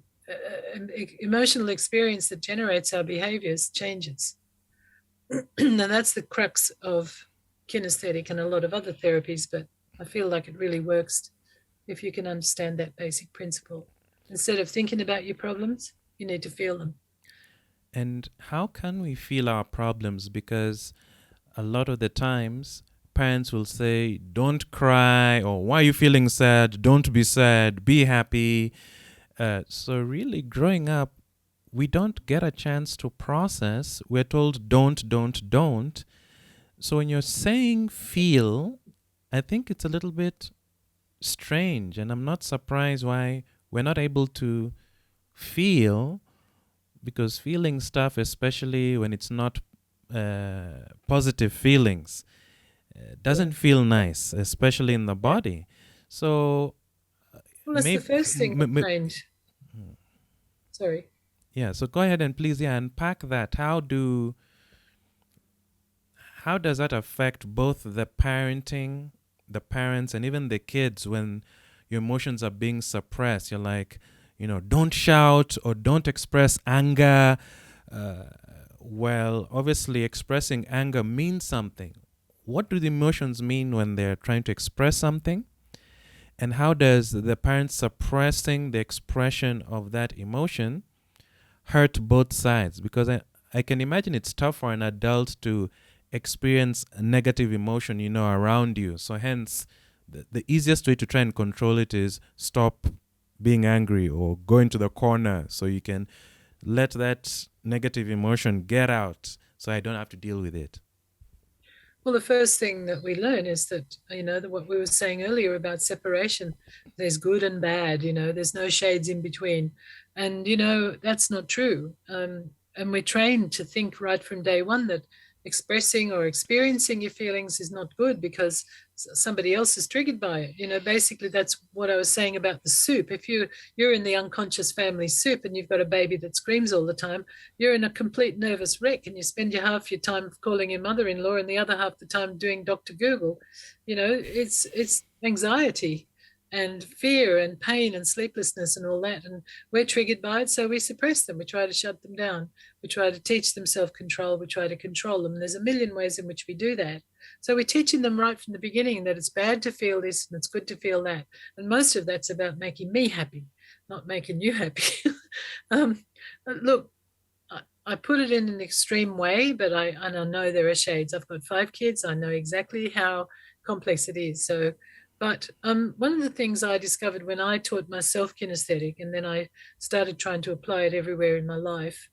emotional experience that generates our behaviors changes. And that's the crux of kinesthetic and a lot of other therapies, but I feel like it really works if you can understand that basic principle. Instead of thinking about your problems, you need to feel them. And how can we feel our problems? Because a lot of the times parents will say, don't cry, or why are you feeling sad? Don't be sad, be happy. So really growing up, we don't get a chance to process. We're told don't. So when you're saying feel, I think it's a little bit strange, and I'm not surprised why we're not able to feel, because feeling stuff, especially when it's not positive feelings, doesn't feel nice, especially in the body. So Well, that's the first thing to change. Sorry. Yeah, so go ahead and please, unpack that. How does that affect both the parenting, the parents, and even the kids when your emotions are being suppressed? You're like, don't shout or don't express anger. Well, obviously, expressing anger means something. What do the emotions mean when they're trying to express something? And how does the parent suppressing the expression of that emotion hurt both sides? Because I can imagine it's tough for an adult to experience a negative emotion, around you. So hence, the easiest way to try and control it is stop being angry or go into the corner so you can let that negative emotion get out so I don't have to deal with it. Well, the first thing that we learn is that, what we were saying earlier about separation, there's good and bad, there's no shades in between. And, that's not true. And we're trained to think right from day one that expressing or experiencing your feelings is not good because somebody else is triggered by it. Basically, that's what I was saying about the soup. If you're in the unconscious family soup and you've got a baby that screams all the time, you're in a complete nervous wreck, and you spend half your time calling your mother-in-law and the other half the time doing Dr. Google. It's anxiety and fear and pain and sleeplessness and all that. And we're triggered by it, so we suppress them. We try to shut them down. We try to teach them self-control. We try to control them. There's a million ways in which we do that. So we're teaching them right from the beginning that it's bad to feel this and it's good to feel that. And most of that's about making me happy, not making you happy. Look, I put it in an extreme way, but I know there are shades. I've got 5 kids. I know exactly how complex it is. But one of the things I discovered when I taught myself kinesthetic, and then I started trying to apply it everywhere in my life,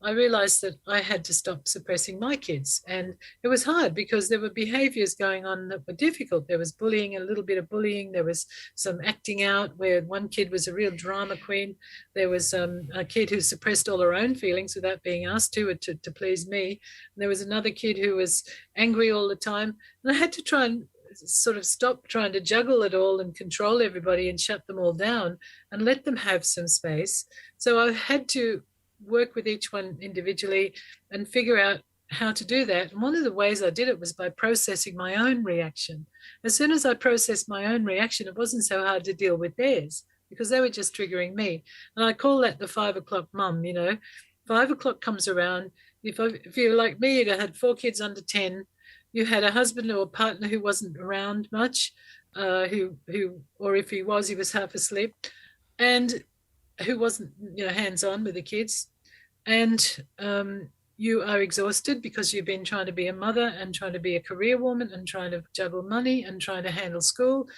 I realized that I had to stop suppressing my kids. And it was hard because there were behaviors going on that were difficult. There was bullying, a little bit of bullying. There was some acting out where one kid was a real drama queen. There was a kid who suppressed all her own feelings without being asked to please me. And there was another kid who was angry all the time. And I had to try and sort of stop trying to juggle it all and control everybody and shut them all down and let them have some space. So I had to work with each one individually and figure out how to do that. And one of the ways I did it was by processing my own reaction. As soon as I processed my own reaction, it wasn't so hard to deal with theirs because they were just triggering me. And I call that the 5 o'clock mum. 5 o'clock comes around. If you're like me, you had 4 kids under 10, you had a husband or a partner who wasn't around much, or if he was half asleep, and who wasn't, hands-on with the kids. And you are exhausted because you've been trying to be a mother and trying to be a career woman and trying to juggle money and trying to handle school.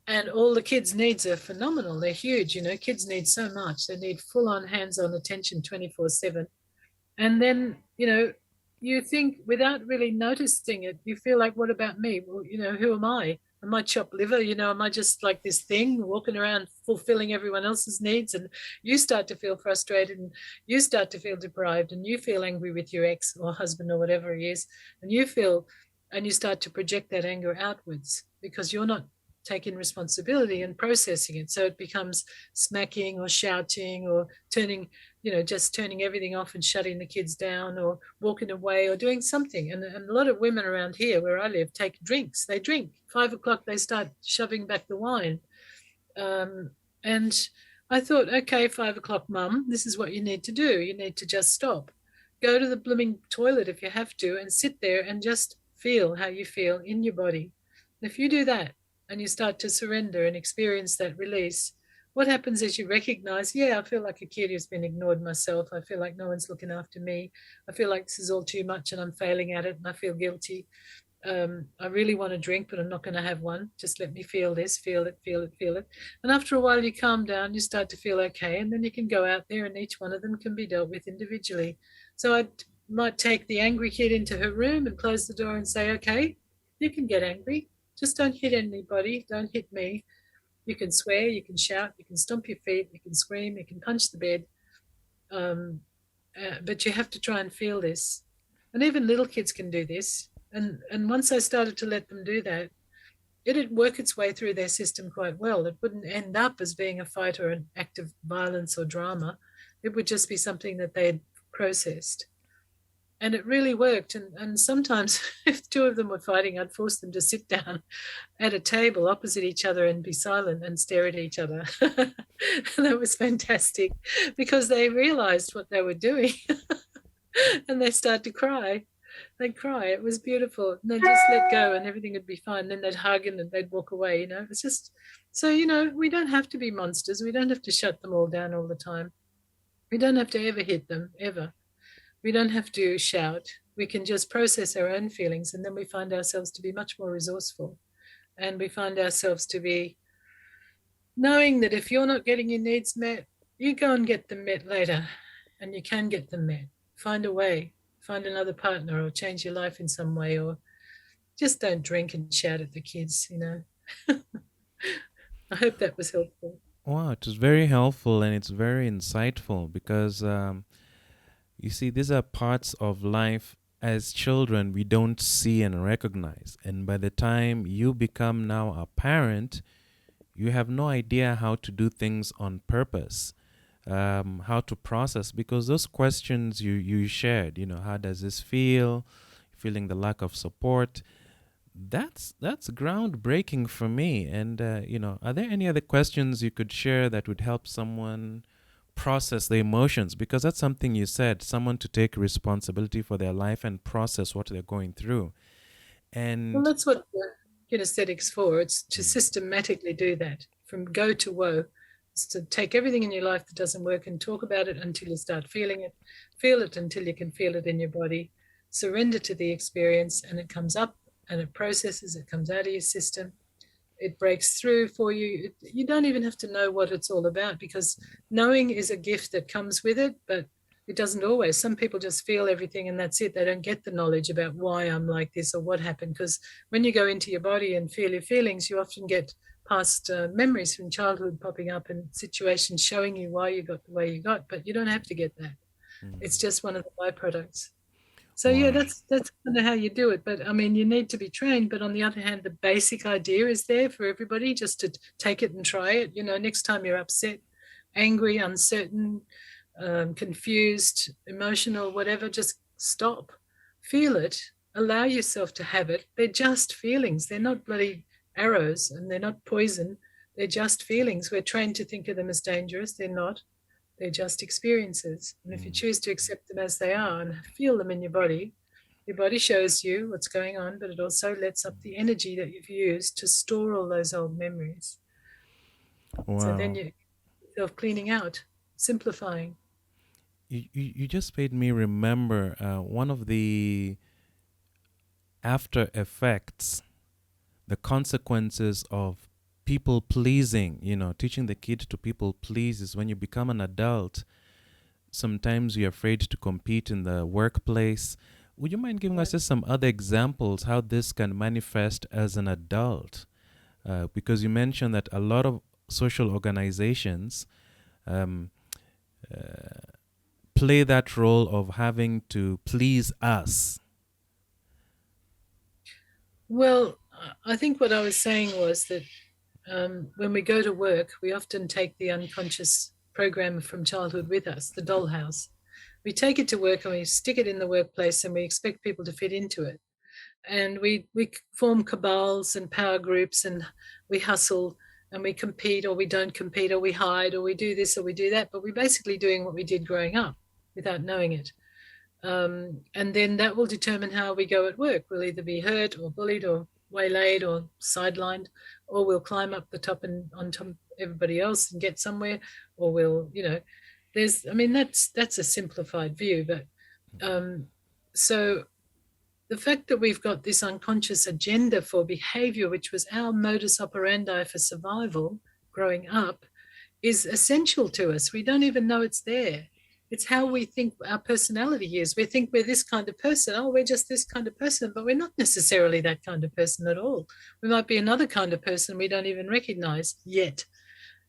And all the kids' needs are phenomenal. They're huge. Kids need so much. They need full-on hands-on attention 24/7. And then, you think without really noticing it, you feel like, what about me? Well, who am I? Am I chopped liver? Am I just like this thing walking around fulfilling everyone else's needs? And you start to feel frustrated and you start to feel deprived and you feel angry with your ex or husband or whatever he is. And you start to project that anger outwards because you're not taking responsibility and processing it. So it becomes smacking or shouting or just turning everything off and shutting the kids down or walking away or doing something. And a lot of women around here where I live take drinks. They drink. 5 o'clock, they start shoving back the wine. And I thought, okay, 5 o'clock, mum, this is what you need to do. You need to just stop. Go to the blooming toilet if you have to and sit there and just feel how you feel in your body. If you do that, and you start to surrender and experience that release, what happens is you recognize, yeah, I feel like a kid who's been ignored myself. I feel like no one's looking after me. I feel like this is all too much and I'm failing at it and I feel guilty. I really want a drink, but I'm not going to have one. Just let me feel this, feel it, feel it, feel it. And after a while, you calm down, you start to feel okay. And then you can go out there and each one of them can be dealt with individually. So I might take the angry kid into her room and close the door and say, okay, you can get angry. Just don't hit anybody. Don't hit me. You can swear, you can shout, you can stomp your feet, you can scream, you can punch the bed. But you have to try and feel this. And even little kids can do this. And once I started to let them do that, it'd work its way through their system quite well. It wouldn't end up as being a fight or an act of violence or drama. It would just be something that they'd processed. And it really worked. And sometimes if two of them were fighting, I'd force them to sit down at a table opposite each other and be silent and stare at each other. And that was fantastic because they realized what they were doing and they started to cry. They'd cry. It was beautiful. And they'd just let go and everything would be fine. Then they'd hug and then they'd walk away, It's just, so, we don't have to be monsters. We don't have to shut them all down all the time. We don't have to ever hit them, ever. We don't have to shout. We can just process our own feelings and then we find ourselves to be much more resourceful. And we find ourselves to be knowing that if you're not getting your needs met, you go and get them met later and you can get them met. Find a way, find another partner or change your life in some way, or just don't drink and shout at the kids, I hope that was helpful. Wow, it was very helpful and it's very insightful because you see, these are parts of life as children we don't see and recognize. And by the time you become now a parent, you have no idea how to do things on purpose, how to process, because those questions you shared, how does this feel, feeling the lack of support, that's groundbreaking for me. And, are there any other questions you could share that would help someone process the emotions? Because that's something you said, someone to take responsibility for their life and process what they're going through. And well, that's what Kinaesthetic's for. It's to systematically do that from go to woe. It's to take everything in your life that doesn't work and talk about it until you start feeling it, feel it until you can feel it in your body, surrender to the experience, and it comes up and it processes, it comes out of your system. It breaks through for you. You don't even have to know what it's all about because knowing is a gift that comes with it, but it doesn't always. Some people just feel everything and that's it. They don't get the knowledge about why I'm like this or what happened, because when you go into your body and feel your feelings, you often get past memories from childhood popping up and situations showing you why you got the way you got, but you don't have to get that. It's just one of the byproducts. So yeah, that's kind of how you do it. But I mean, you need to be trained. But on the other hand, the basic idea is there for everybody, just to take it and try it. Next time you're upset, angry, uncertain, confused, emotional, whatever, just stop, feel it, allow yourself to have it. They're just feelings. They're not bloody arrows and they're not poison. They're just feelings. We're trained to think of them as dangerous. They're not. They're just experiences. And if you choose to accept them as they are and feel them in your body shows you what's going on, but it also lets up the energy that you've used to store all those old memories. Wow. So then you're self-cleaning out, simplifying. You just made me remember one of the after effects, the consequences of people pleasing, teaching the kid to people please is when you become an adult. Sometimes you're afraid to compete in the workplace. Would you mind giving us just some other examples how this can manifest as an adult? Because you mentioned that a lot of social organizations play that role of having to please us. Well, I think what I was saying was that when we go to work, we often take the unconscious program from childhood with us, the dollhouse. We take it to work and we stick it in the workplace and we expect people to fit into it. And we form cabals and power groups and we hustle and we compete or we don't compete or we hide or we do this or we do that, but we're basically doing what we did growing up without knowing it. And then that will determine how we go at work. We'll either be hurt or bullied or waylaid or sidelined, or we'll climb up the top and on top of everybody else and get somewhere, or we'll, that's a simplified view, but so the fact that we've got this unconscious agenda for behavior, which was our modus operandi for survival growing up, is essential to us. We don't even know it's there. It's how we think our personality is. We think we're this kind of person. Oh, we're just this kind of person, but we're not necessarily that kind of person at all. We might be another kind of person we don't even recognize yet.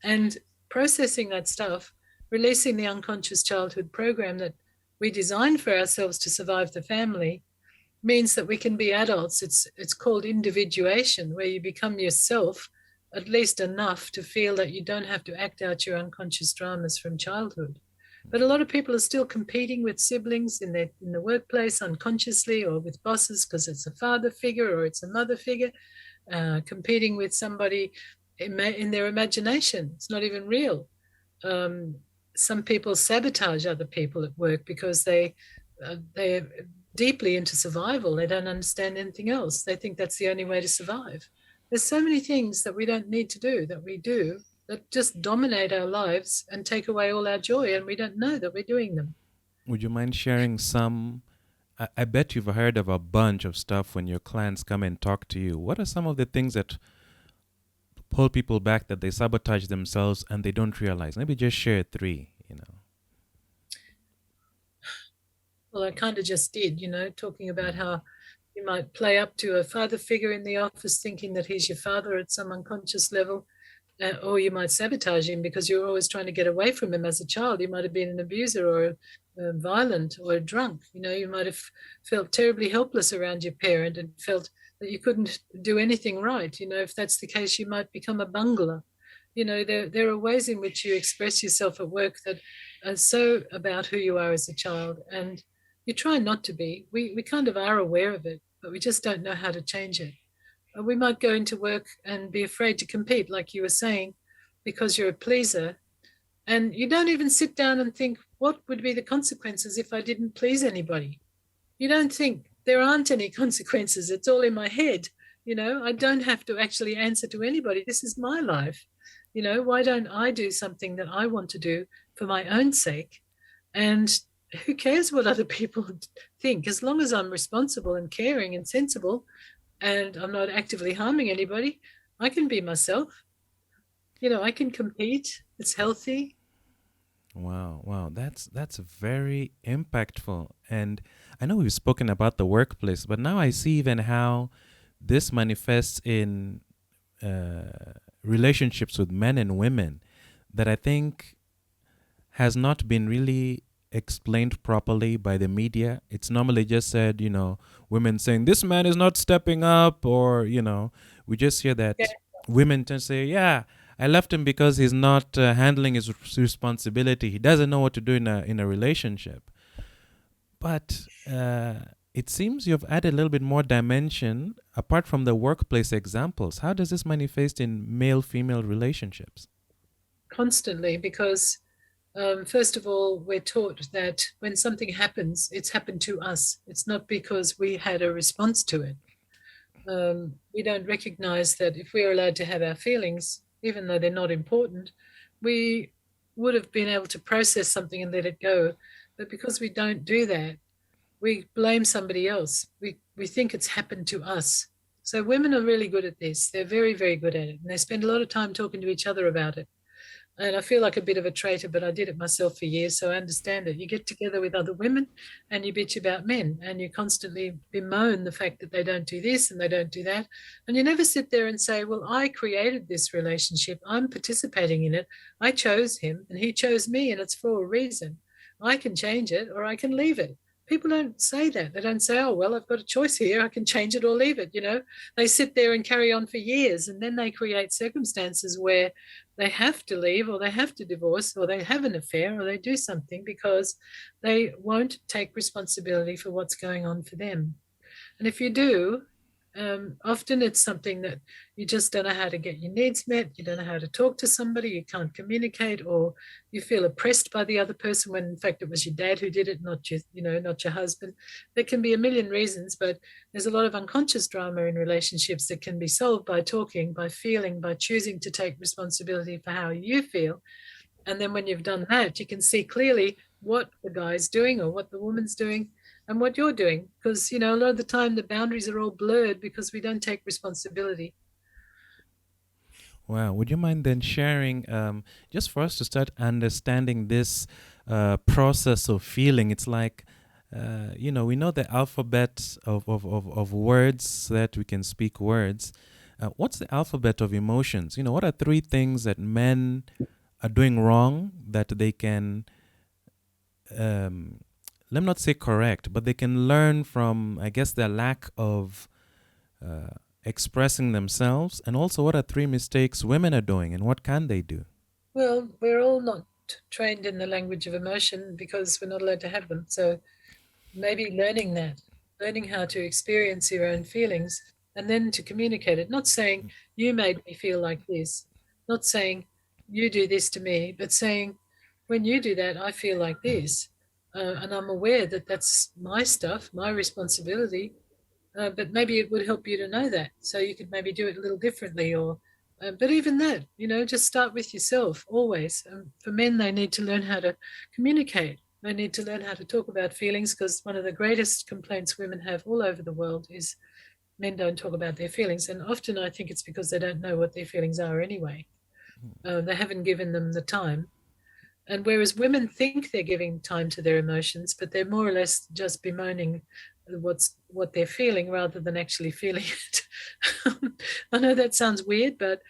And processing that stuff, releasing the unconscious childhood program that we designed for ourselves to survive the family, means that we can be adults. It's called individuation, where you become yourself at least enough to feel that you don't have to act out your unconscious dramas from childhood. But a lot of people are still competing with siblings in the workplace unconsciously, or with bosses because it's a father figure or it's a mother figure, competing with somebody in their imagination. It's not even real. Some people sabotage other people at work because they're deeply into survival. They don't understand anything else. They think that's the only way to survive. There's so many things that we don't need to do that we do that just dominate our lives and take away all our joy, and we don't know that we're doing them. Would you mind sharing some? I bet you've heard of a bunch of stuff when your clients come and talk to you. What are some of the things that pull people back, that they sabotage themselves and they don't realize? Maybe just share 3, Well, I kind of just did, talking about how you might play up to a father figure in the office thinking that he's your father at some unconscious level, or you might sabotage him because you're always trying to get away from him as a child. You might have been an abuser or violent or a drunk. You might have felt terribly helpless around your parent and felt that you couldn't do anything right. If that's the case, you might become a bungler. There are ways in which you express yourself at work that are so about who you are as a child, and you try not to be. We kind of are aware of it, but we just don't know how to change it. We might go into work and be afraid to compete, like you were saying, because you're a pleaser. And you don't even sit down and think, what would be the consequences if I didn't please anybody? You don't think there aren't any consequences. It's all in my head. I don't have to actually answer to anybody. This is my life. Why don't I do something that I want to do for my own sake? And who cares what other people think? As long as I'm responsible and caring and sensible and I'm not actively harming anybody, I can be myself. I can compete. It's healthy. Wow. That's very impactful. And I know we've spoken about the workplace, but now I see even how this manifests in relationships with men and women, that I think has not been really explained properly by the media. It's normally just said, women saying this man is not stepping up, or we just hear that women tend to say, yeah, I left him because he's not handling his responsibility. He doesn't know what to do in a relationship. But it seems you've added a little bit more dimension apart from the workplace examples. How does this manifest in male-female relationships? Constantly, because first of all, we're taught that when something happens, it's happened to us. It's not because we had a response to it. We don't recognize that if we are allowed to have our feelings, even though they're not important, we would have been able to process something and let it go. But because we don't do that, we blame somebody else. We think it's happened to us. So women are really good at this. They're very, very good at it. And they spend a lot of time talking to each other about it. And I feel like a bit of a traitor, but I did it myself for years, so I understand it. You get together with other women and you bitch about men, and you constantly bemoan the fact that they don't do this and they don't do that. And you never sit there and say, well, I created this relationship. I'm participating in it. I chose him and he chose me, and it's for a reason. I can change it or I can leave it. People don't say that. They don't say, oh, well, I've got a choice here. I can change it or leave it. They sit there and carry on for years, and then they create circumstances where they have to leave, or they have to divorce, or they have an affair, or they do something because they won't take responsibility for what's going on for them. And if you do, Often it's something that you just don't know how to get your needs met. You don't know how to talk to somebody. You can't communicate, or you feel oppressed by the other person when in fact it was your dad who did it, not your, not your husband. There can be a million reasons, but there's a lot of unconscious drama in relationships that can be solved by talking, by feeling, by choosing to take responsibility for how you feel. And then when you've done that, you can see clearly what the guy's doing or what the woman's doing and what you're doing. Because, a lot of the time the boundaries are all blurred because we don't take responsibility. Wow. Would you mind then sharing, just for us to start understanding this process of feeling? It's like, we know the alphabet of words so that we can speak words. What's the alphabet of emotions? What are three things that men are doing wrong that they can, let me not say correct, but they can learn from, I guess, their lack of expressing themselves? And also, what are three mistakes women are doing and what can they do? Well, we're all not trained in the language of emotion because we're not allowed to have them. So maybe learning how to experience your own feelings and then to communicate it, not saying you made me feel like this, not saying you do this to me, but saying when you do that, I feel like this. And I'm aware that that's my stuff, my responsibility. But maybe it would help you to know that. So you could maybe do it a little differently but even that, just start with yourself always. For men, they need to learn how to communicate. They need to learn how to talk about feelings because one of the greatest complaints women have all over the world is men don't talk about their feelings. And often I think it's because they don't know what their feelings are anyway. They haven't given them the time. And whereas women think they're giving time to their emotions, but they're more or less just bemoaning what they're feeling rather than actually feeling it. I know that sounds weird, but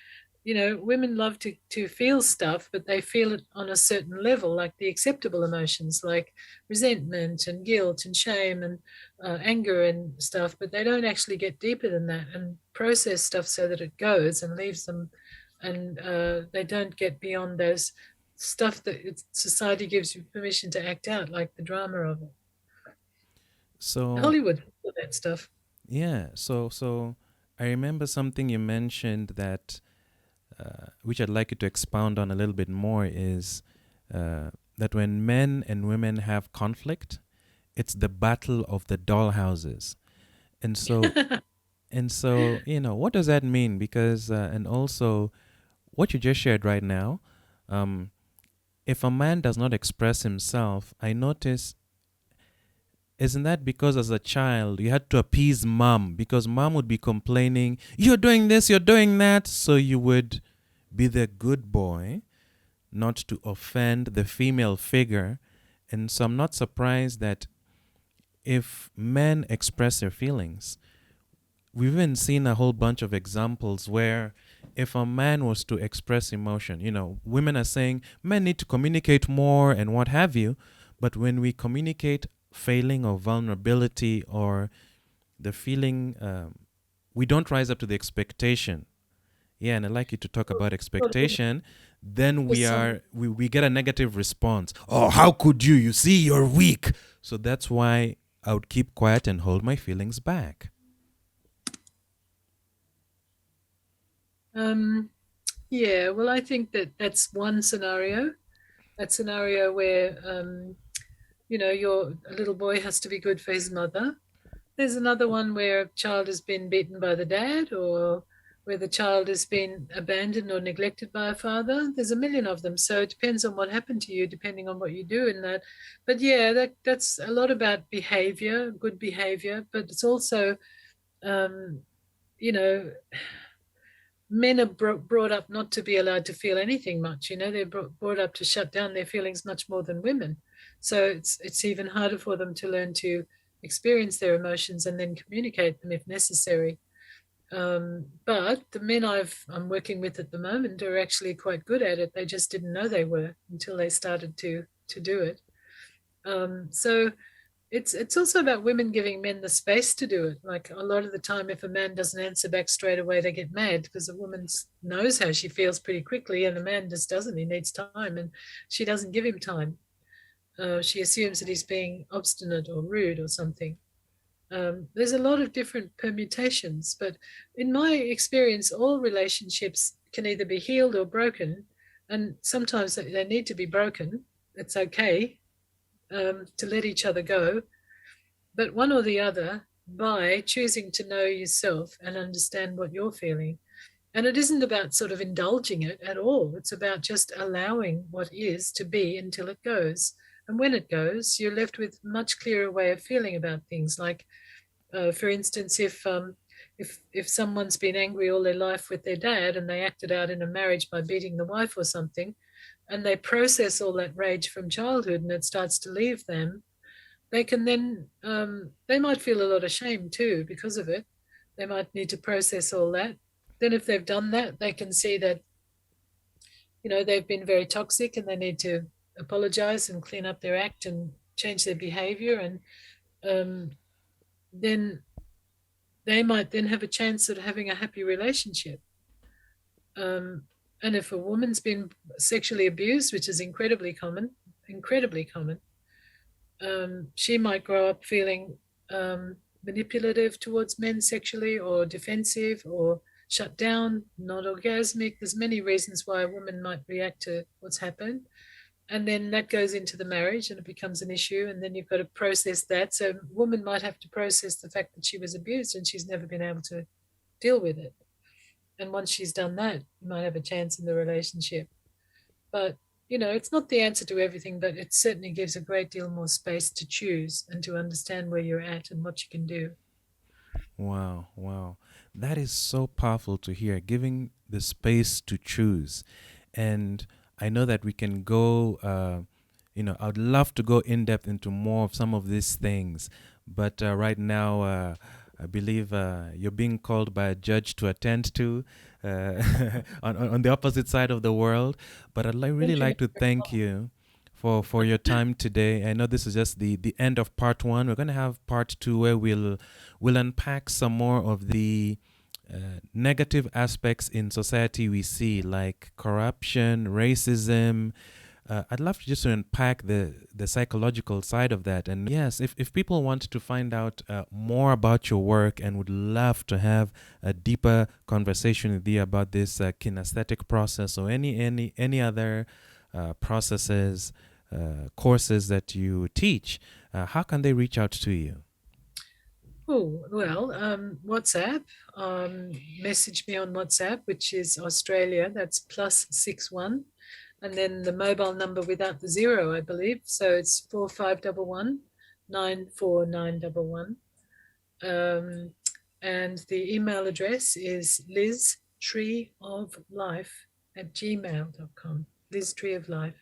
women love to feel stuff, but they feel it on a certain level, like the acceptable emotions, like resentment and guilt and shame and anger and stuff, but they don't actually get deeper than that and process stuff so that it goes and leaves them, and they don't get beyond those stuff that society gives you permission to act out, like the drama of it. So Hollywood, all that stuff. yeah, so I remember something you mentioned that which I'd like you to expound on a little bit more is that when men and women have conflict, it's the battle of the dollhouses. And so what does that mean? Because and also what you just shared right now, if a man does not express himself, I notice, isn't that because as a child you had to appease mom because mom would be complaining, you're doing this, you're doing that, so you would be the good boy, not to offend the female figure. And so I'm not surprised that if men express their feelings, we've even seen a whole bunch of examples where if a man was to express emotion, women are saying men need to communicate more and what have you. But when we communicate failing or vulnerability or the feeling, we don't rise up to the expectation. Yeah, and I'd like you to talk about expectation. Then we get a negative response. Oh, how could you? You see, you're weak. So that's why I would keep quiet and hold my feelings back. Yeah, well, I think that's one scenario. That scenario where, a little boy has to be good for his mother. There's another one where a child has been beaten by the dad, or where the child has been abandoned or neglected by a father. There's a million of them. So it depends on what happened to you, depending on what you do in that. But yeah, that's a lot about behavior, good behavior, but it's also, you know, men are brought up not to be allowed to feel anything much. They're brought up to shut down their feelings much more than women. So it's even harder for them to learn to experience their emotions and then communicate them if necessary. But the men I'm working with at the moment are actually quite good at it. They just didn't know they were until they started to do it. So it's also about women giving men the space to do it. Like a lot of the time, if a man doesn't answer back straight away, they get mad because a woman knows how she feels pretty quickly, and a man just doesn't. He needs time, and she doesn't give him time. She assumes that he's being obstinate or rude or something. There's a lot of different permutations, but in my experience, all relationships can either be healed or broken, and sometimes they need to be broken. It's okay to let each other go, but one or the other, by choosing to know yourself and understand what you're feeling. And it isn't about sort of indulging it at all. It's about just allowing what is to be until it goes. And when it goes, you're left with much clearer way of feeling about things. Like, for instance, if someone's been angry all their life with their dad and they acted out in a marriage by beating the wife or something, and they process all that rage from childhood and it starts to leave them, they can then they might feel a lot of shame too because of it. They might need to process all that. Then if they've done that, they can see that they've been very toxic and they need to apologize and clean up their act and change their behavior, and then they might then have a chance at having a happy relationship. And if a woman's been sexually abused, which is incredibly common, she might grow up feeling manipulative towards men sexually, or defensive, or shut down, not orgasmic. There's many reasons why a woman might react to what's happened. And then that goes into the marriage and it becomes an issue. And then you've got to process that. So a woman might have to process the fact that she was abused and she's never been able to deal with it. And once she's done that, you might have a chance in the relationship. But, it's not the answer to everything, but it certainly gives a great deal more space to choose and to understand where you're at and what you can do. Wow, wow. That is so powerful to hear, giving the space to choose. And I know that we can go, I'd love to go in depth into more of some of these things. But right now, I believe you're being called by a judge to attend to on the opposite side of the world. But I'd really like to thank you for your time today. I know this is just the end of part one. We're going to have part two where we'll unpack some more of the negative aspects in society we see, like corruption, racism. I'd love to just unpack the psychological side of that. And yes, if people want to find out more about your work and would love to have a deeper conversation with you about this kinesthetic process or any other processes, courses that you teach, how can they reach out to you? Oh, well, WhatsApp. Message me on WhatsApp, which is Australia. That's +61. And then the mobile number without the 0, I believe. So it's 4511 94911. And the email address is liztreeoflife@gmail.com. liztreeoflife.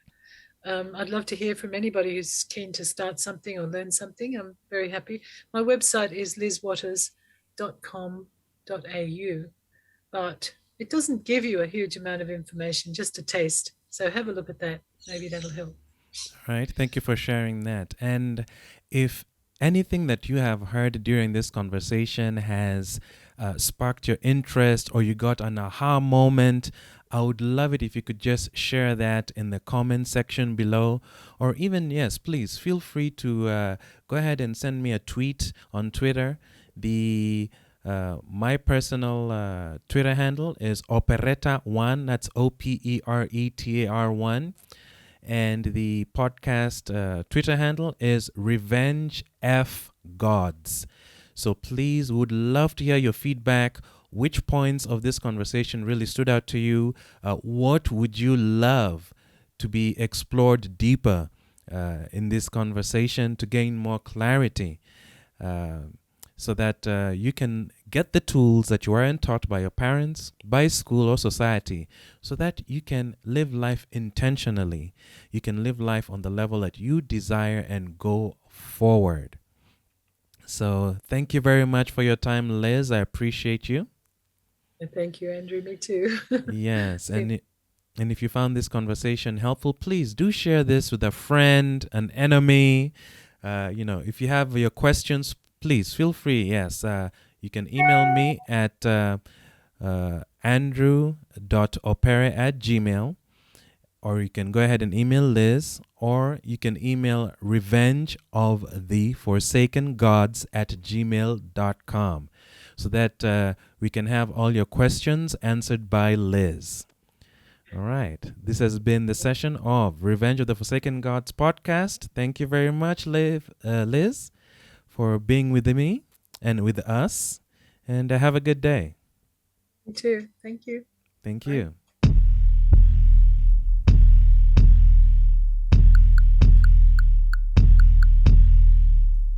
I'd love to hear from anybody who's keen to start something or learn something. I'm very happy. My website is lizwaters.com.au, but it doesn't give you a huge amount of information, just a taste. So have a look at that. Maybe that'll help. All right. Thank you for sharing that. And if anything that you have heard during this conversation has sparked your interest, or you got an aha moment, I would love it if you could just share that in the comment section below. Or even, yes, please feel free to go ahead and send me a tweet on Twitter. My personal Twitter handle is Opereta1. That's OPERETAR1. And the podcast Twitter handle is Revenge F Gods. So please, would love to hear your feedback. Which points of this conversation really stood out to you? What would you love to be explored deeper in this conversation to gain more clarity? So that you can get the tools that you aren't taught by your parents, by school or society, so that you can live life intentionally. You can live life on the level that you desire and go forward. So thank you very much for your time, Liz. I appreciate you. Thank you, Andrew. Me too. Yes, and if you found this conversation helpful, please do share this with a friend, an enemy. If you have your questions, please feel free. Yes, you can email me at andrew.opere@gmail.com. or you can go ahead and email Liz, or you can email revengeoftheforsakengods@gmail.com, so that we can have all your questions answered by Liz. All right. This has been the session of Revenge of the Forsaken Gods podcast. Thank you very much, Liz, for being with me and with us. And have a good day. You too. Thank you. Thank Bye. you.